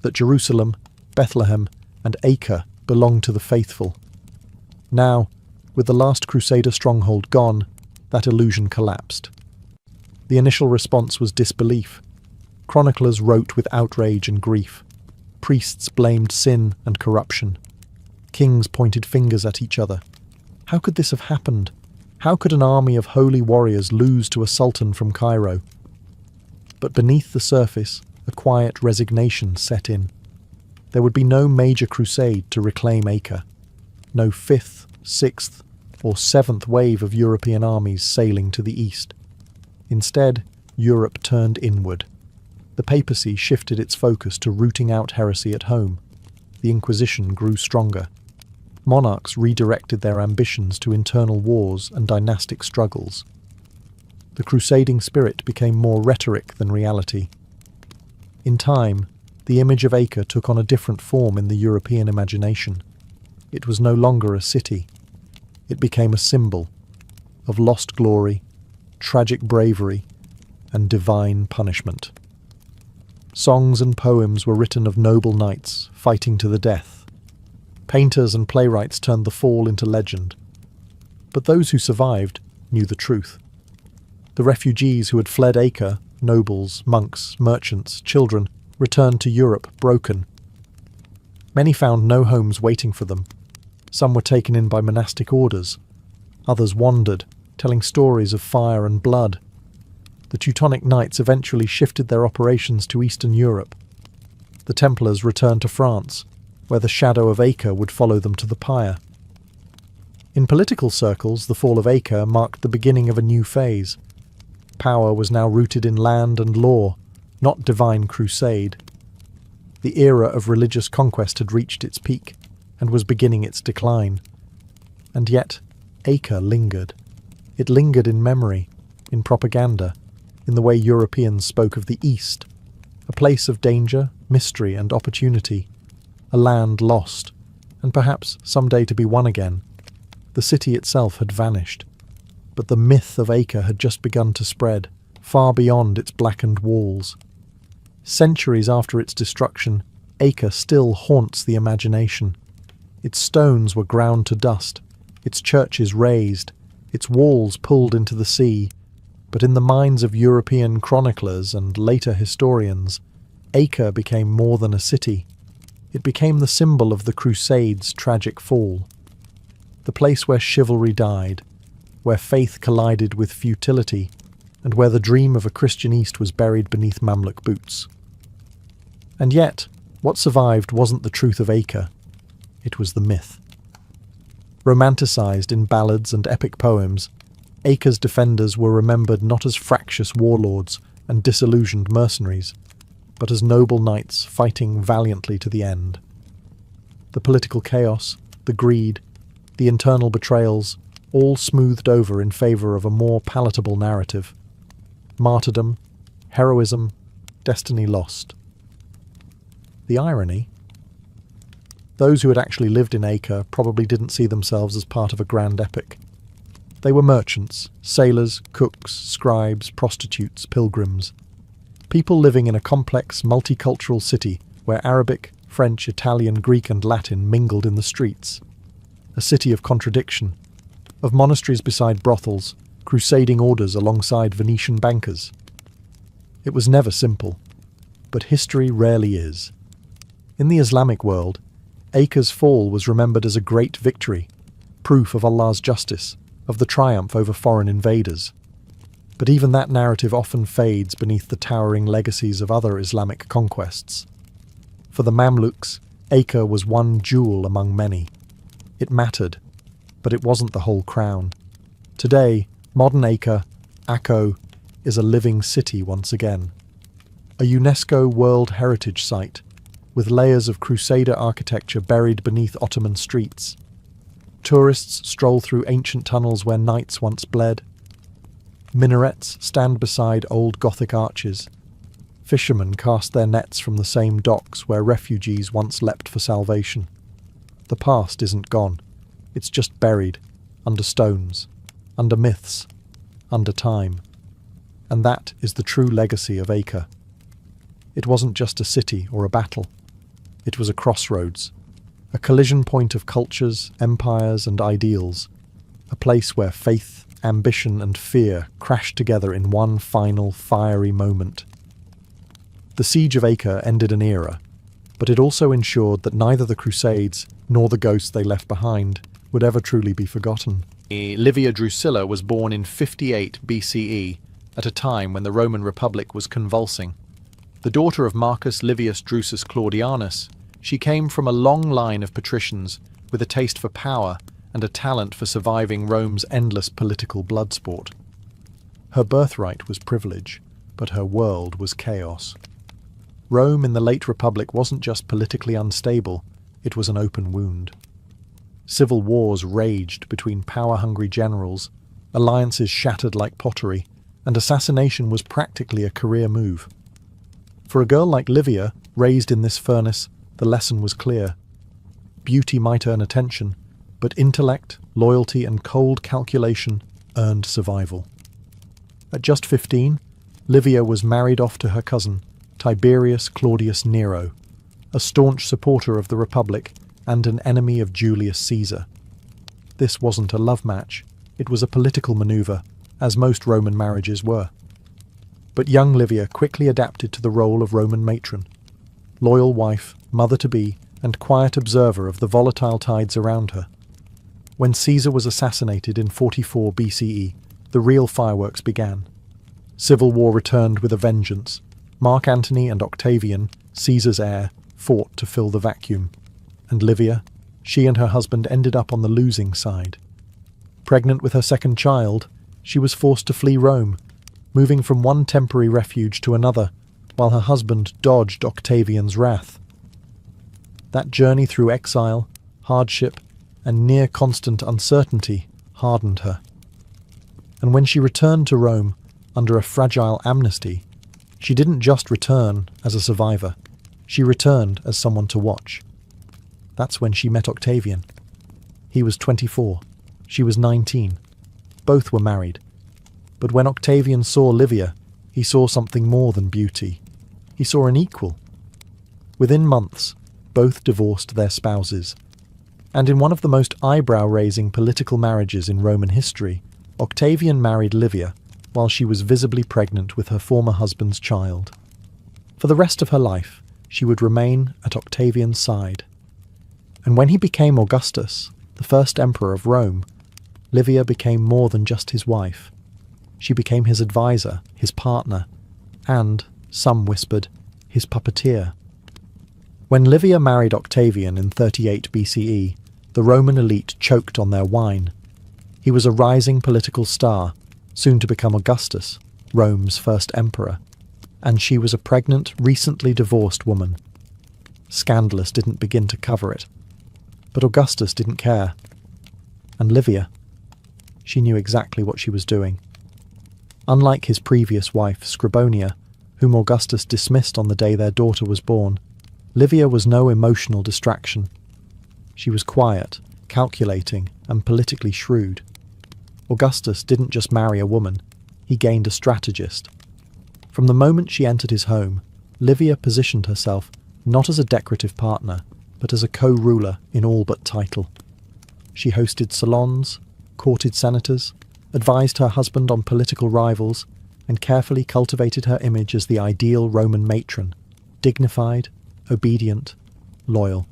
that Jerusalem, Bethlehem, and Acre belonged to the faithful. Now, with the last Crusader stronghold gone, that illusion collapsed. The initial response was disbelief. Chroniclers wrote with outrage and grief. Priests blamed sin and corruption. Kings pointed fingers at each other. How could this have happened? How could an army of holy warriors lose to a sultan from Cairo? But beneath the surface, a quiet resignation set in. There would be no major crusade to reclaim Acre. No fifth, sixth, or seventh wave of European armies sailing to the east. Instead, Europe turned inward. The papacy shifted its focus to rooting out heresy at home. The Inquisition grew stronger. Monarchs redirected their ambitions to internal wars and dynastic struggles. The crusading spirit became more rhetoric than reality. In time, the image of Acre took on a different form in the European imagination. It was no longer a city. It became a symbol of lost glory, tragic bravery, and divine punishment. Songs and poems were written of noble knights fighting to the death. Painters and playwrights turned the fall into legend. But those who survived knew the truth. The refugees who had fled Acre, nobles, monks, merchants, children, returned to Europe broken. Many found no homes waiting for them. Some were taken in by monastic orders. Others wandered, telling stories of fire and blood. The Teutonic Knights eventually shifted their operations to Eastern Europe. The Templars returned to France, where the shadow of Acre would follow them to the pyre. In political circles, the fall of Acre marked the beginning of a new phase. Power was now rooted in land and law, not divine crusade. The era of religious conquest had reached its peak and was beginning its decline. And yet, Acre lingered. It lingered in memory, in propaganda, in the way Europeans spoke of the East, a place of danger, mystery and opportunity, a land lost, and perhaps someday to be won again. The city itself had vanished, but the myth of Acre had just begun to spread, far beyond its blackened walls. Centuries after its destruction, Acre still haunts the imagination. Its stones were ground to dust, its churches razed, its walls pulled into the sea, but in the minds of European chroniclers and later historians, Acre became more than a city. It became the symbol of the Crusades' tragic fall. The place where chivalry died, where faith collided with futility, and where the dream of a Christian East was buried beneath Mamluk boots. And yet, what survived wasn't the truth of Acre, it was the myth. Romanticized in ballads and epic poems, Acre's defenders were remembered not as fractious warlords and disillusioned mercenaries, but as noble knights fighting valiantly to the end. The political chaos, the greed, the internal betrayals, all smoothed over in favor of a more palatable narrative. Martyrdom, heroism, destiny lost. The irony? Those who had actually lived in Acre probably didn't see themselves as part of a grand epic. They were merchants, sailors, cooks, scribes, prostitutes, pilgrims. People living in a complex, multicultural city where Arabic, French, Italian, Greek and Latin mingled in the streets. A city of contradiction, of monasteries beside brothels, crusading orders alongside Venetian bankers. It was never simple, but history rarely is. In the Islamic world, Acre's fall was remembered as a great victory, proof of Allah's justice, of the triumph over foreign invaders. But even that narrative often fades beneath the towering legacies of other Islamic conquests. For the Mamluks, Acre was one jewel among many. It mattered, but it wasn't the whole crown. Today, modern Acre, Akko, is a living city once again. A UNESCO World Heritage Site, with layers of Crusader architecture buried beneath Ottoman streets. Tourists stroll through ancient tunnels where knights once bled. Minarets stand beside old Gothic arches. Fishermen cast their nets from the same docks where refugees once leapt for salvation. The past isn't gone. It's just buried, under stones, under myths, under time. And that is the true legacy of Acre. It wasn't just a city or a battle. It was a crossroads, a collision point of cultures, empires and ideals, a place where faith, ambition and fear crashed together in one final, fiery moment. The siege of Acre ended an era, but it also ensured that neither the Crusades nor the ghosts they left behind would ever truly be forgotten. Livia Drusilla was born in 58 BCE, at a time when the Roman Republic was convulsing. The daughter of Marcus Livius Drusus Claudianus, she came from a long line of patricians with a taste for power and a talent for surviving Rome's endless political bloodsport. Her birthright was privilege, but her world was chaos. Rome in the late Republic wasn't just politically unstable, it was an open wound. Civil wars raged between power-hungry generals, alliances shattered like pottery, and assassination was practically a career move. For a girl like Livia, raised in this furnace, the lesson was clear. Beauty might earn attention, but intellect, loyalty and cold calculation earned survival. At just 15, Livia was married off to her cousin, Tiberius Claudius Nero, a staunch supporter of the Republic and an enemy of Julius Caesar. This wasn't a love match, it was a political maneuver, as most Roman marriages were. But young Livia quickly adapted to the role of Roman matron, loyal wife, mother-to-be, and quiet observer of the volatile tides around her. When Caesar was assassinated in 44 BCE, the real fireworks began. Civil war returned with a vengeance. Mark Antony and Octavian, Caesar's heir, fought to fill the vacuum. And Livia, she and her husband ended up on the losing side. Pregnant with her second child, she was forced to flee Rome, moving from one temporary refuge to another, while her husband dodged Octavian's wrath, That journey through exile, hardship, and near constant uncertainty hardened her. And when she returned to Rome under a fragile amnesty, she didn't just return as a survivor, she returned as someone to watch. That's when she met Octavian. He was 24, she was 19. Both were married. But when Octavian saw Livia, he saw something more than beauty. He saw an equal. Within months, both divorced their spouses. And in one of the most eyebrow-raising political marriages in Roman history, Octavian married Livia while she was visibly pregnant with her former husband's child. For the rest of her life, she would remain at Octavian's side. And when he became Augustus, the first emperor of Rome, Livia became more than just his wife. She became his advisor, his partner, and, some whispered, his puppeteer. When Livia married Octavian in 38 BCE, the Roman elite choked on their wine. He was a rising political star, soon to become Augustus, Rome's first emperor, and she was a pregnant, recently divorced woman. Scandalous didn't begin to cover it. But Augustus didn't care. And Livia, she knew exactly what she was doing. Unlike his previous wife, Scribonia, whom Augustus dismissed on the day their daughter was born, Livia was no emotional distraction. She was quiet, calculating, and politically shrewd. Augustus didn't just marry a woman, he gained a strategist. From the moment she entered his home, Livia positioned herself not as a decorative partner, but as a co-ruler in all but title. She hosted salons, courted senators, advised her husband on political rivals, and carefully cultivated her image as the ideal Roman matron, dignified, obedient, loyal.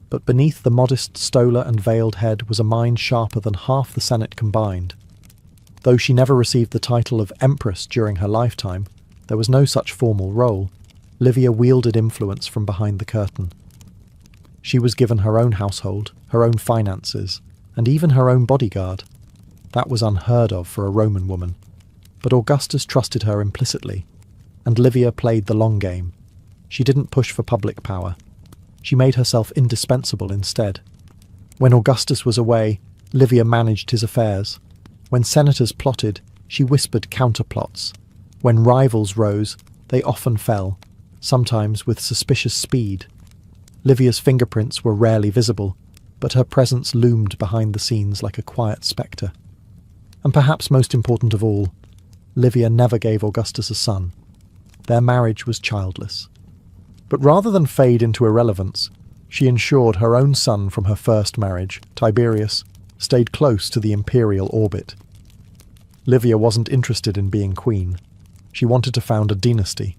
But beneath the modest stola and veiled head was a mind sharper than half the Senate combined. Though she never received the title of empress during her lifetime, there was no such formal role. Livia wielded influence from behind the curtain. She was given her own household, her own finances, and even her own bodyguard. That was unheard of for a Roman woman. But Augustus trusted her implicitly, and Livia played the long game. She didn't push for public power. She made herself indispensable instead. When Augustus was away, Livia managed his affairs. When senators plotted, she whispered counterplots. When rivals rose, they often fell, sometimes with suspicious speed. Livia's fingerprints were rarely visible, but her presence loomed behind the scenes like a quiet spectre. And perhaps most important of all, Livia never gave Augustus a son. Their marriage was childless. But rather than fade into irrelevance, she ensured her own son from her first marriage, Tiberius, stayed close to the imperial orbit. Livia wasn't interested in being queen. She wanted to found a dynasty.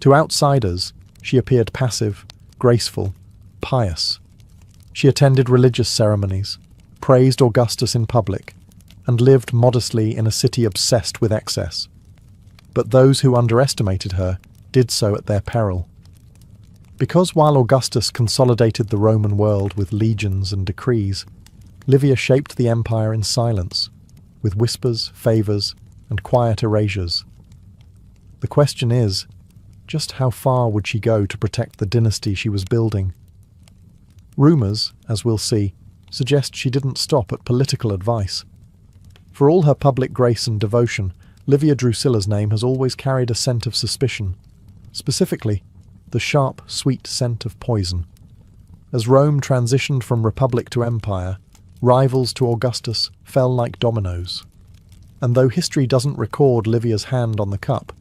To outsiders, she appeared passive, graceful, pious. She attended religious ceremonies, praised Augustus in public, and lived modestly in a city obsessed with excess. But those who underestimated her did so at their peril. Because while Augustus consolidated the Roman world with legions and decrees, Livia shaped the empire in silence, with whispers, favours, and quiet erasures. The question is, just how far would she go to protect the dynasty she was building? Rumours, as we'll see, suggest she didn't stop at political advice. For all her public grace and devotion, Livia Drusilla's name has always carried a scent of suspicion. Specifically, the sharp, sweet scent of poison. As Rome transitioned from republic to empire, rivals to Augustus fell like dominoes. And though history doesn't record Livia's hand on the cup,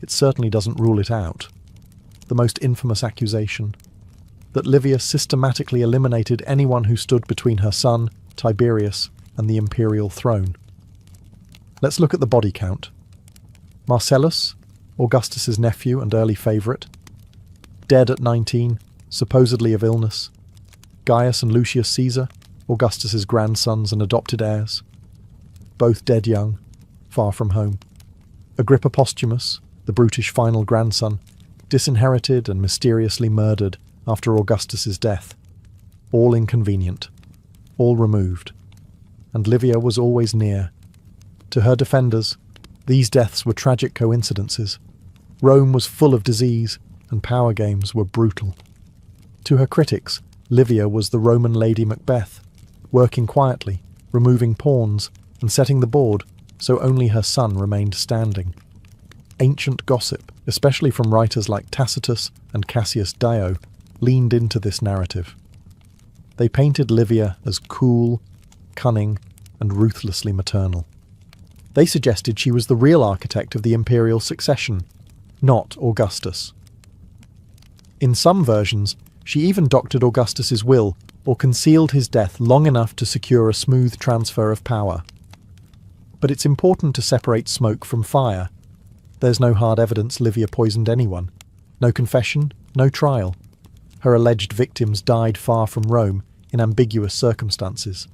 it certainly doesn't rule it out. The most infamous accusation: that Livia systematically eliminated anyone who stood between her son, Tiberius, and the imperial throne. Let's look at the body count. Marcellus, Augustus's nephew and early favourite, dead at 19, supposedly of illness. Gaius and Lucius Caesar, Augustus's grandsons and adopted heirs, both dead young, far from home. Agrippa Posthumus, the brutish final grandson, disinherited and mysteriously murdered after Augustus's death. All inconvenient, all removed. And Livia was always near. To her defenders, these deaths were tragic coincidences. Rome was full of disease, and power games were brutal. To her critics, Livia was the Roman Lady Macbeth, working quietly, removing pawns, and setting the board so only her son remained standing. Ancient gossip, especially from writers like Tacitus and Cassius Dio, leaned into this narrative. They painted Livia as cool, cunning, and ruthlessly maternal. They suggested she was the real architect of the imperial succession, not Augustus. In some versions, she even doctored Augustus's will or concealed his death long enough to secure a smooth transfer of power. But it's important to separate smoke from fire. There's no hard evidence Livia poisoned anyone. No confession, no trial. Her alleged victims died far from Rome in ambiguous circumstances.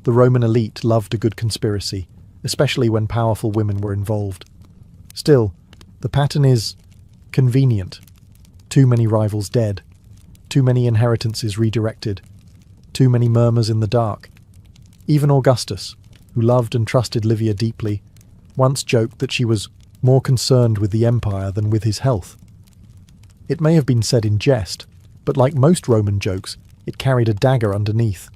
The Roman elite loved a good conspiracy, especially when powerful women were involved. Still, the pattern is convenient. Too many rivals dead. Too many inheritances redirected. Too many murmurs in the dark. Even Augustus, who loved and trusted Livia deeply, once joked that she was more concerned with the empire than with his health. It may have been said in jest, but like most Roman jokes, it carried a dagger underneath.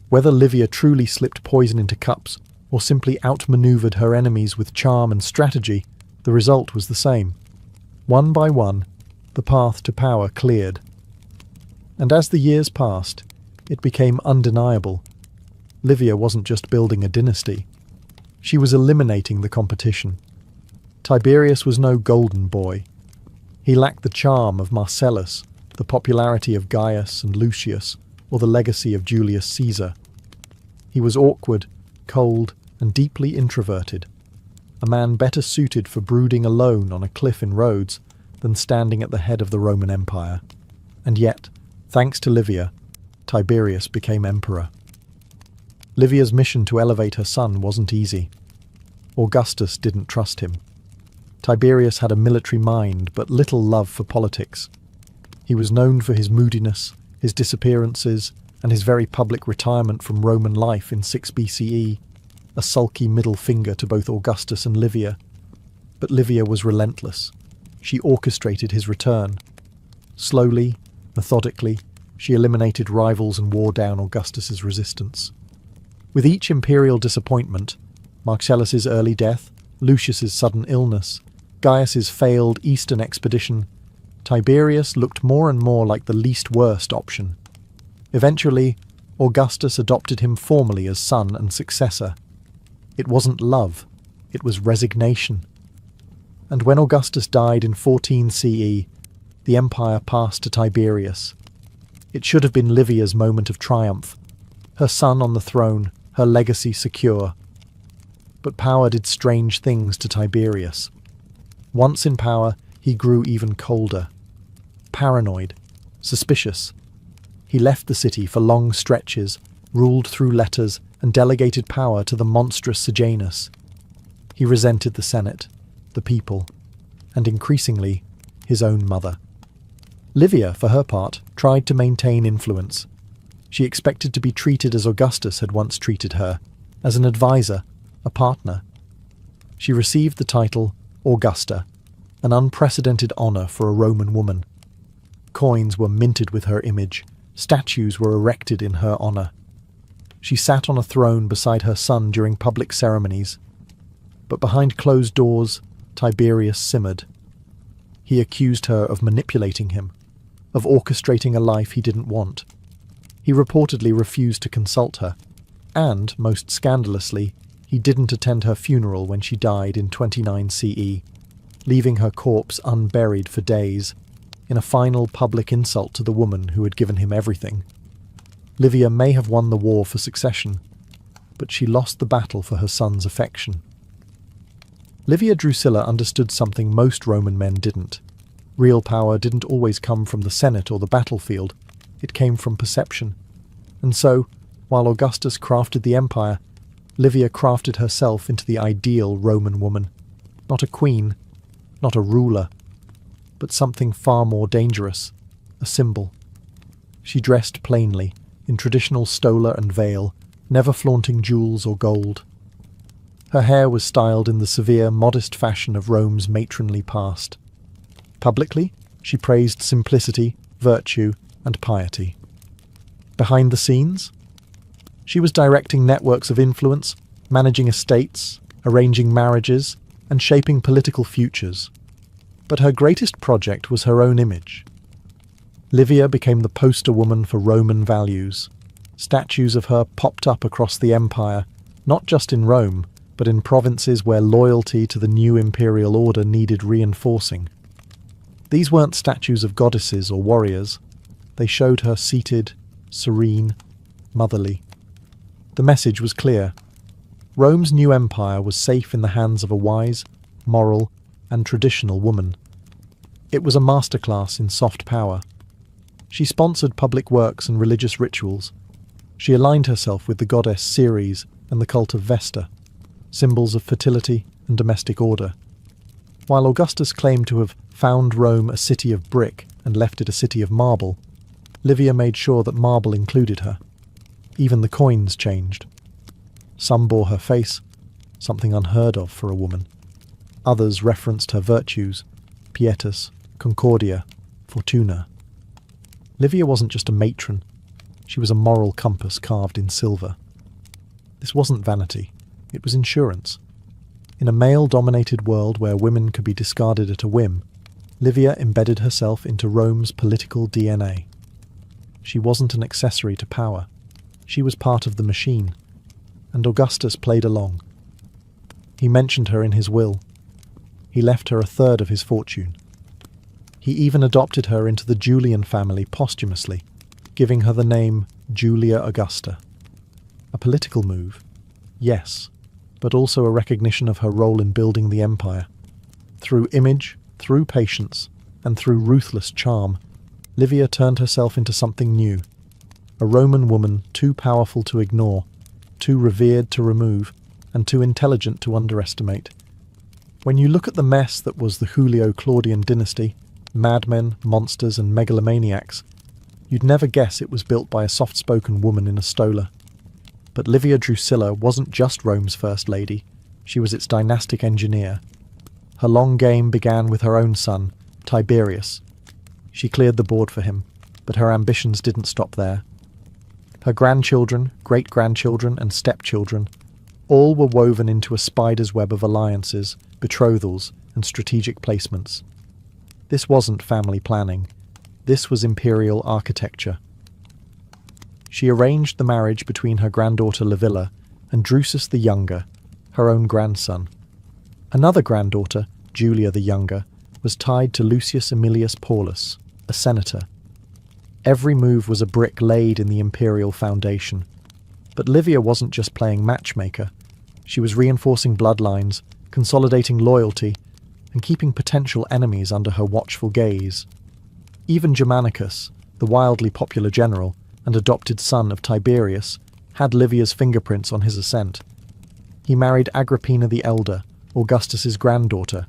Whether Livia truly slipped poison into cups or simply outmaneuvered her enemies with charm and strategy, the result was the same. One by one, the path to power cleared. And as the years passed, it became undeniable. Livia wasn't just building a dynasty. She was eliminating the competition. Tiberius was no golden boy. He lacked the charm of Marcellus, the popularity of Gaius and Lucius, or the legacy of Julius Caesar. He was awkward, cold, and deeply introverted, a man better suited for brooding alone on a cliff in Rhodes than standing at the head of the Roman Empire. And yet, thanks to Livia, Tiberius became emperor. Livia's mission to elevate her son wasn't easy. Augustus didn't trust him. Tiberius had a military mind but little love for politics. He was known for his moodiness, his disappearances, and his very public retirement from Roman life in 6 BCE, a sulky middle finger to both Augustus and Livia. But Livia was relentless. She orchestrated his return. Slowly, methodically, she eliminated rivals and wore down Augustus's resistance. With each imperial disappointment, Marcellus's early death, Lucius's sudden illness, Gaius's failed eastern expedition, Tiberius looked more and more like the least worst option. Eventually, Augustus adopted him formally as son and successor. It wasn't love, it was resignation. And when Augustus died in 14 CE, the empire passed to Tiberius. It should have been Livia's moment of triumph, her son on the throne, her legacy secure. But power did strange things to Tiberius. Once in power, he grew even colder. Paranoid, suspicious. He left the city for long stretches, ruled through letters, and delegated power to the monstrous Sejanus. He resented the Senate, the people, and increasingly, his own mother. Livia, for her part, tried to maintain influence. She expected to be treated as Augustus had once treated her, as an advisor, a partner. She received the title Augusta, an unprecedented honor for a Roman woman. Coins were minted with her image, statues were erected in her honor. She sat on a throne beside her son during public ceremonies, but behind closed doors, Tiberius simmered. He accused her of manipulating him, of orchestrating a life he didn't want. He reportedly refused to consult her, and, most scandalously, he didn't attend her funeral when she died in 29 CE, leaving her corpse unburied for days, in a final public insult to the woman who had given him everything. Livia may have won the war for succession, but she lost the battle for her son's affection. Livia Drusilla understood something most Roman men didn't. Real power didn't always come from the Senate or the battlefield, it came from perception. And so, while Augustus crafted the empire, Livia crafted herself into the ideal Roman woman. Not a queen, not a ruler, but something far more dangerous, a symbol. She dressed plainly, in traditional stola and veil, never flaunting jewels or gold. Her hair was styled in the severe, modest fashion of Rome's matronly past. Publicly, she praised simplicity, virtue, and piety. Behind the scenes, she was directing networks of influence, managing estates, arranging marriages, and shaping political futures. But her greatest project was her own image. Livia became the poster woman for Roman values. Statues of her popped up across the empire, not just in Rome, but in provinces where loyalty to the new imperial order needed reinforcing. These weren't statues of goddesses or warriors. They showed her seated, serene, motherly. The message was clear. Rome's new empire was safe in the hands of a wise, moral, and traditional woman. It was a masterclass in soft power. She sponsored public works and religious rituals. She aligned herself with the goddess Ceres and the cult of Vesta, symbols of fertility and domestic order. While Augustus claimed to have found Rome a city of brick and left it a city of marble, Livia made sure that marble included her. Even the coins changed. Some bore her face, something unheard of for a woman. Others referenced her virtues, pietas, concordia, fortuna. Livia wasn't just a matron, she was a moral compass carved in silver. This wasn't vanity, it was insurance. In a male-dominated world where women could be discarded at a whim, Livia embedded herself into Rome's political DNA. She wasn't an accessory to power, she was part of the machine, and Augustus played along. He mentioned her in his will. He left her a third of his fortune. He even adopted her into the Julian family posthumously, giving her the name Julia Augusta. A political move, yes, but also a recognition of her role in building the empire. Through image, through patience, and through ruthless charm, Livia turned herself into something new. A Roman woman too powerful to ignore, too revered to remove, and too intelligent to underestimate. When you look at the mess that was the Julio-Claudian dynasty, madmen, monsters, and megalomaniacs, you'd never guess it was built by a soft-spoken woman in a stola. But Livia Drusilla wasn't just Rome's first lady, she was its dynastic engineer. Her long game began with her own son, Tiberius. She cleared the board for him, but her ambitions didn't stop there. Her grandchildren, great-grandchildren, and stepchildren all were woven into a spider's web of alliances, betrothals, and strategic placements. This wasn't family planning. This was imperial architecture. She arranged the marriage between her granddaughter Livilla and Drusus the Younger, her own grandson. Another granddaughter, Julia the Younger, was tied to Lucius Aemilius Paulus, a senator. Every move was a brick laid in the imperial foundation. But Livia wasn't just playing matchmaker. She was reinforcing bloodlines, consolidating loyalty, and keeping potential enemies under her watchful gaze. Even Germanicus, the wildly popular general and adopted son of Tiberius, had Livia's fingerprints on his ascent. He married Agrippina the Elder, Augustus's granddaughter.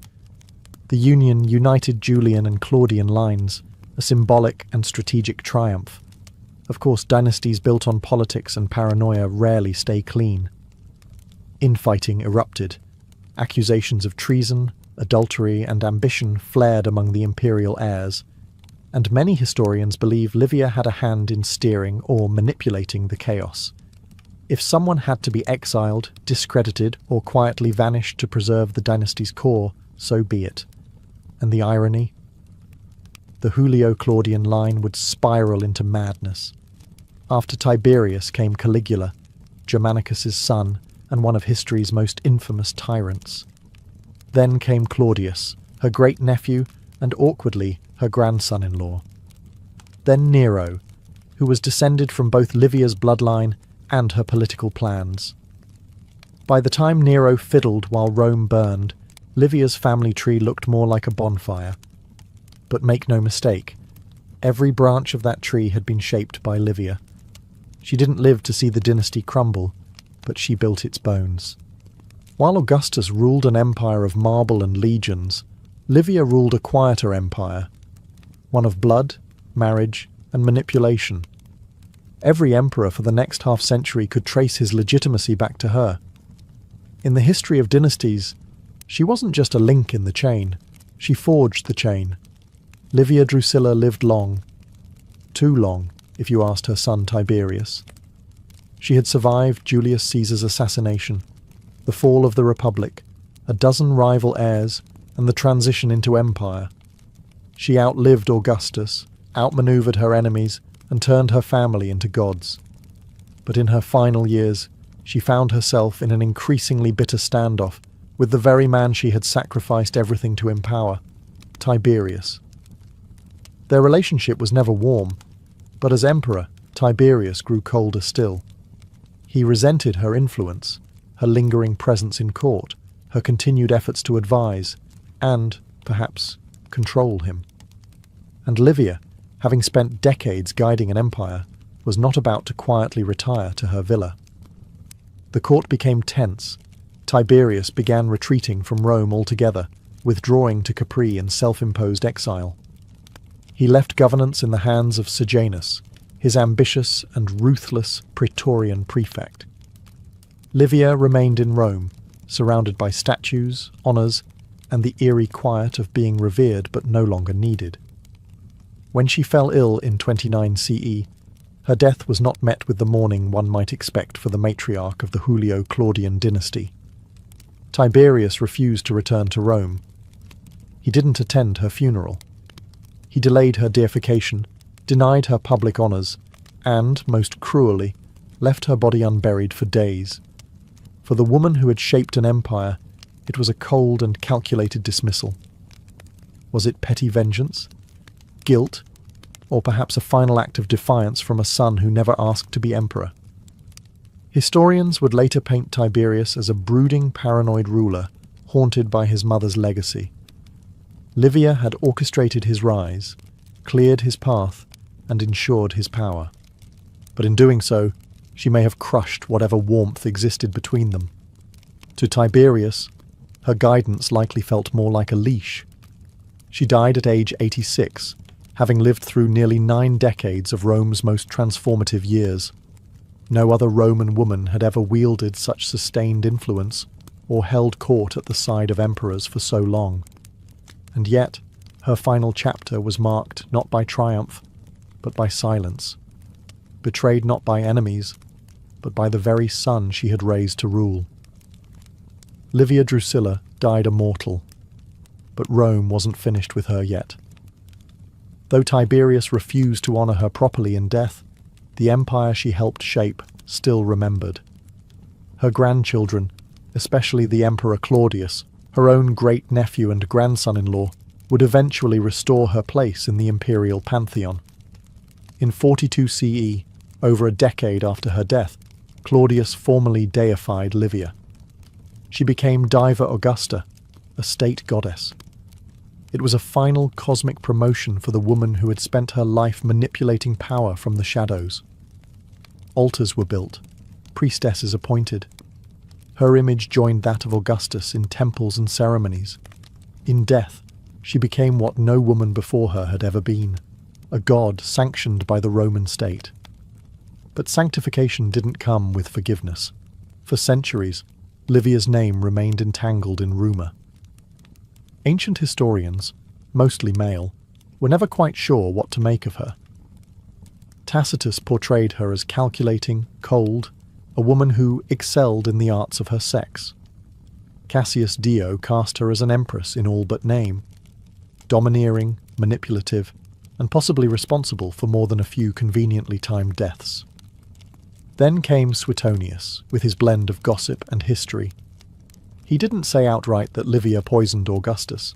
The union united Julian and Claudian lines, a symbolic and strategic triumph. Of course, dynasties built on politics and paranoia rarely stay clean. Infighting erupted. Accusations of treason, adultery, and ambition flared among the imperial heirs, and many historians believe Livia had a hand in steering or manipulating the chaos. If someone had to be exiled, discredited, or quietly vanished to preserve the dynasty's core, so be it. And the irony? The Julio-Claudian line would spiral into madness. After Tiberius came Caligula, Germanicus's son and one of history's most infamous tyrants. Then came Claudius, her great-nephew, and awkwardly, her grandson-in-law. Then Nero, who was descended from both Livia's bloodline and her political plans. By the time Nero fiddled while Rome burned, Livia's family tree looked more like a bonfire. But make no mistake, every branch of that tree had been shaped by Livia. She didn't live to see the dynasty crumble, but she built its bones. While Augustus ruled an empire of marble and legions, Livia ruled a quieter empire, one of blood, marriage, and manipulation. Every emperor for the next half-century could trace his legitimacy back to her. In the history of dynasties, she wasn't just a link in the chain, she forged the chain. Livia Drusilla lived long. Too long, if you asked her son Tiberius. She had survived Julius Caesar's assassination, the fall of the Republic, a dozen rival heirs, and the transition into empire. She outlived Augustus, outmaneuvered her enemies, and turned her family into gods. But in her final years, she found herself in an increasingly bitter standoff with the very man she had sacrificed everything to empower, Tiberius. Their relationship was never warm, but as emperor, Tiberius grew colder still. He resented her influence, her lingering presence in court, her continued efforts to advise, and, perhaps, control him. And Livia, having spent decades guiding an empire, was not about to quietly retire to her villa. The court became tense. Tiberius began retreating from Rome altogether, withdrawing to Capri in self-imposed exile. He left governance in the hands of Sejanus, his ambitious and ruthless Praetorian prefect. Livia remained in Rome, surrounded by statues, honours, and the eerie quiet of being revered but no longer needed. When she fell ill in 29 CE, her death was not met with the mourning one might expect for the matriarch of the Julio-Claudian dynasty. Tiberius refused to return to Rome. He didn't attend her funeral. He delayed her deification, denied her public honours, and, most cruelly, left her body unburied for days. For the woman who had shaped an empire, it was a cold and calculated dismissal. Was it petty vengeance? Guilt? Or perhaps a final act of defiance from a son who never asked to be emperor? Historians would later paint Tiberius as a brooding, paranoid ruler, haunted by his mother's legacy. Livia had orchestrated his rise, cleared his path, and ensured his power. But in doing so, she may have crushed whatever warmth existed between them. To Tiberius, her guidance likely felt more like a leash. She died at age 86, having lived through nearly 9 decades of Rome's most transformative years. No other Roman woman had ever wielded such sustained influence or held court at the side of emperors for so long. And yet, her final chapter was marked not by triumph, but by silence, betrayed not by enemies, but by the very son she had raised to rule. Livia Drusilla died a mortal, but Rome wasn't finished with her yet. Though Tiberius refused to honour her properly in death, the empire she helped shape still remembered. Her grandchildren, especially the Emperor Claudius, her own great-nephew and grandson-in-law, would eventually restore her place in the imperial pantheon. In 42 CE, over a decade after her death, Claudius formally deified Livia. She became Diva Augusta, a state goddess. It was a final cosmic promotion for the woman who had spent her life manipulating power from the shadows. Altars were built, priestesses appointed. Her image joined that of Augustus in temples and ceremonies. In death, she became what no woman before her had ever been, a god sanctioned by the Roman state. But sanctification didn't come with forgiveness. For centuries, Livia's name remained entangled in rumour. Ancient historians, mostly male, were never quite sure what to make of her. Tacitus portrayed her as calculating, cold, a woman who excelled in the arts of her sex. Cassius Dio cast her as an empress in all but name, domineering, manipulative, and possibly responsible for more than a few conveniently timed deaths. Then came Suetonius, with his blend of gossip and history. He didn't say outright that Livia poisoned Augustus,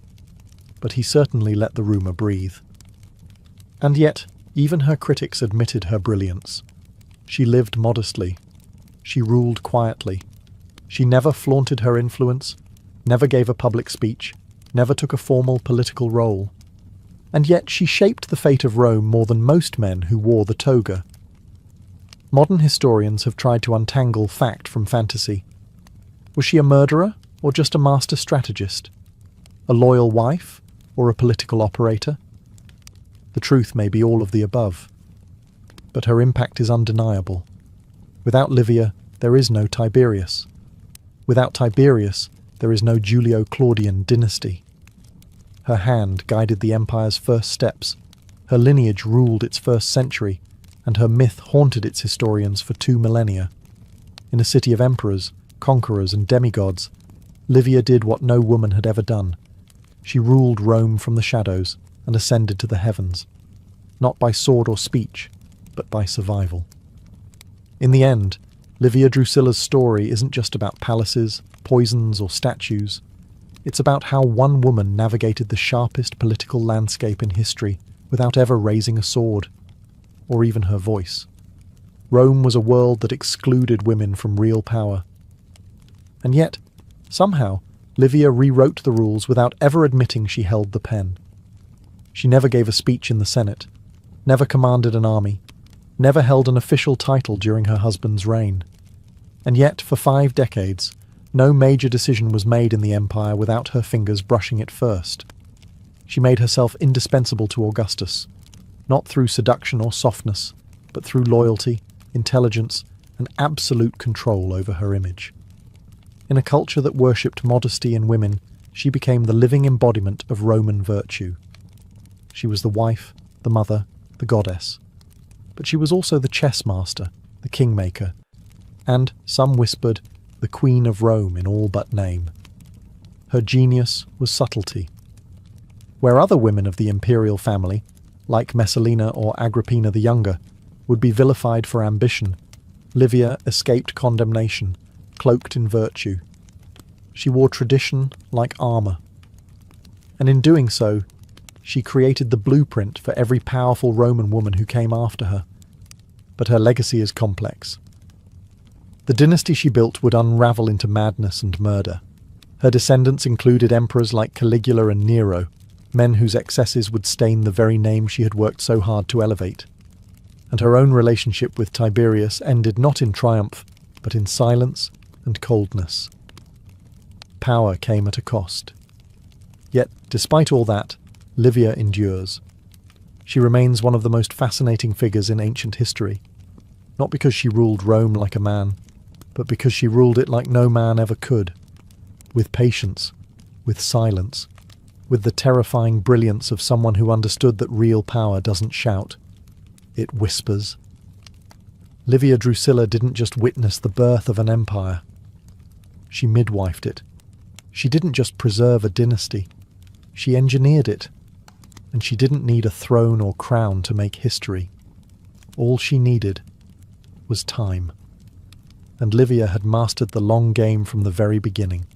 but he certainly let the rumour breathe. And yet, even her critics admitted her brilliance. She lived modestly. She ruled quietly. She never flaunted her influence, never gave a public speech, never took a formal political role. And yet she shaped the fate of Rome more than most men who wore the toga. Modern historians have tried to untangle fact from fantasy. Was she a murderer, or just a master strategist? A loyal wife, or a political operator? The truth may be all of the above. But her impact is undeniable. Without Livia, there is no Tiberius. Without Tiberius, there is no Julio-Claudian dynasty. Her hand guided the empire's first steps, Her lineage ruled its first century, and her myth haunted its historians for 2 millennia. In a city of emperors, conquerors, and demigods, Livia did what no woman had ever done. She ruled Rome from the shadows and ascended to the heavens, not by sword or speech, but by survival. In the end, Livia Drusilla's story isn't just about palaces, poisons, or statues. It's about how one woman navigated the sharpest political landscape in history without ever raising a sword, or even her voice. Rome was a world that excluded women from real power. And yet, somehow, Livia rewrote the rules without ever admitting she held the pen. She never gave a speech in the Senate, never commanded an army, never held an official title during her husband's reign. And yet, for 5 decades, no major decision was made in the empire without her fingers brushing it first. She made herself indispensable to Augustus, not through seduction or softness, but through loyalty, intelligence, and absolute control over her image. In a culture that worshipped modesty in women, she became the living embodiment of Roman virtue. She was the wife, the mother, the goddess. But she was also the chess master, the kingmaker, and, some whispered, the Queen of Rome in all but name. Her genius was subtlety. Where other women of the imperial family, like Messalina or Agrippina the Younger, would be vilified for ambition, Livia escaped condemnation, cloaked in virtue. She wore tradition like armour. And in doing so, she created the blueprint for every powerful Roman woman who came after her. But her legacy is complex. The dynasty she built would unravel into madness and murder. Her descendants included emperors like Caligula and Nero, men whose excesses would stain the very name she had worked so hard to elevate. And her own relationship with Tiberius ended not in triumph, but in silence and coldness. Power came at a cost. Yet, despite all that, Livia endures. She remains one of the most fascinating figures in ancient history, not because she ruled Rome like a man, but because she ruled it like no man ever could, with patience, with silence, with the terrifying brilliance of someone who understood that real power doesn't shout, it whispers. Livia Drusilla didn't just witness the birth of an empire. She midwifed it. She didn't just preserve a dynasty. She engineered it. And she didn't need a throne or crown to make history. All she needed was time. And Livia had mastered the long game from the very beginning.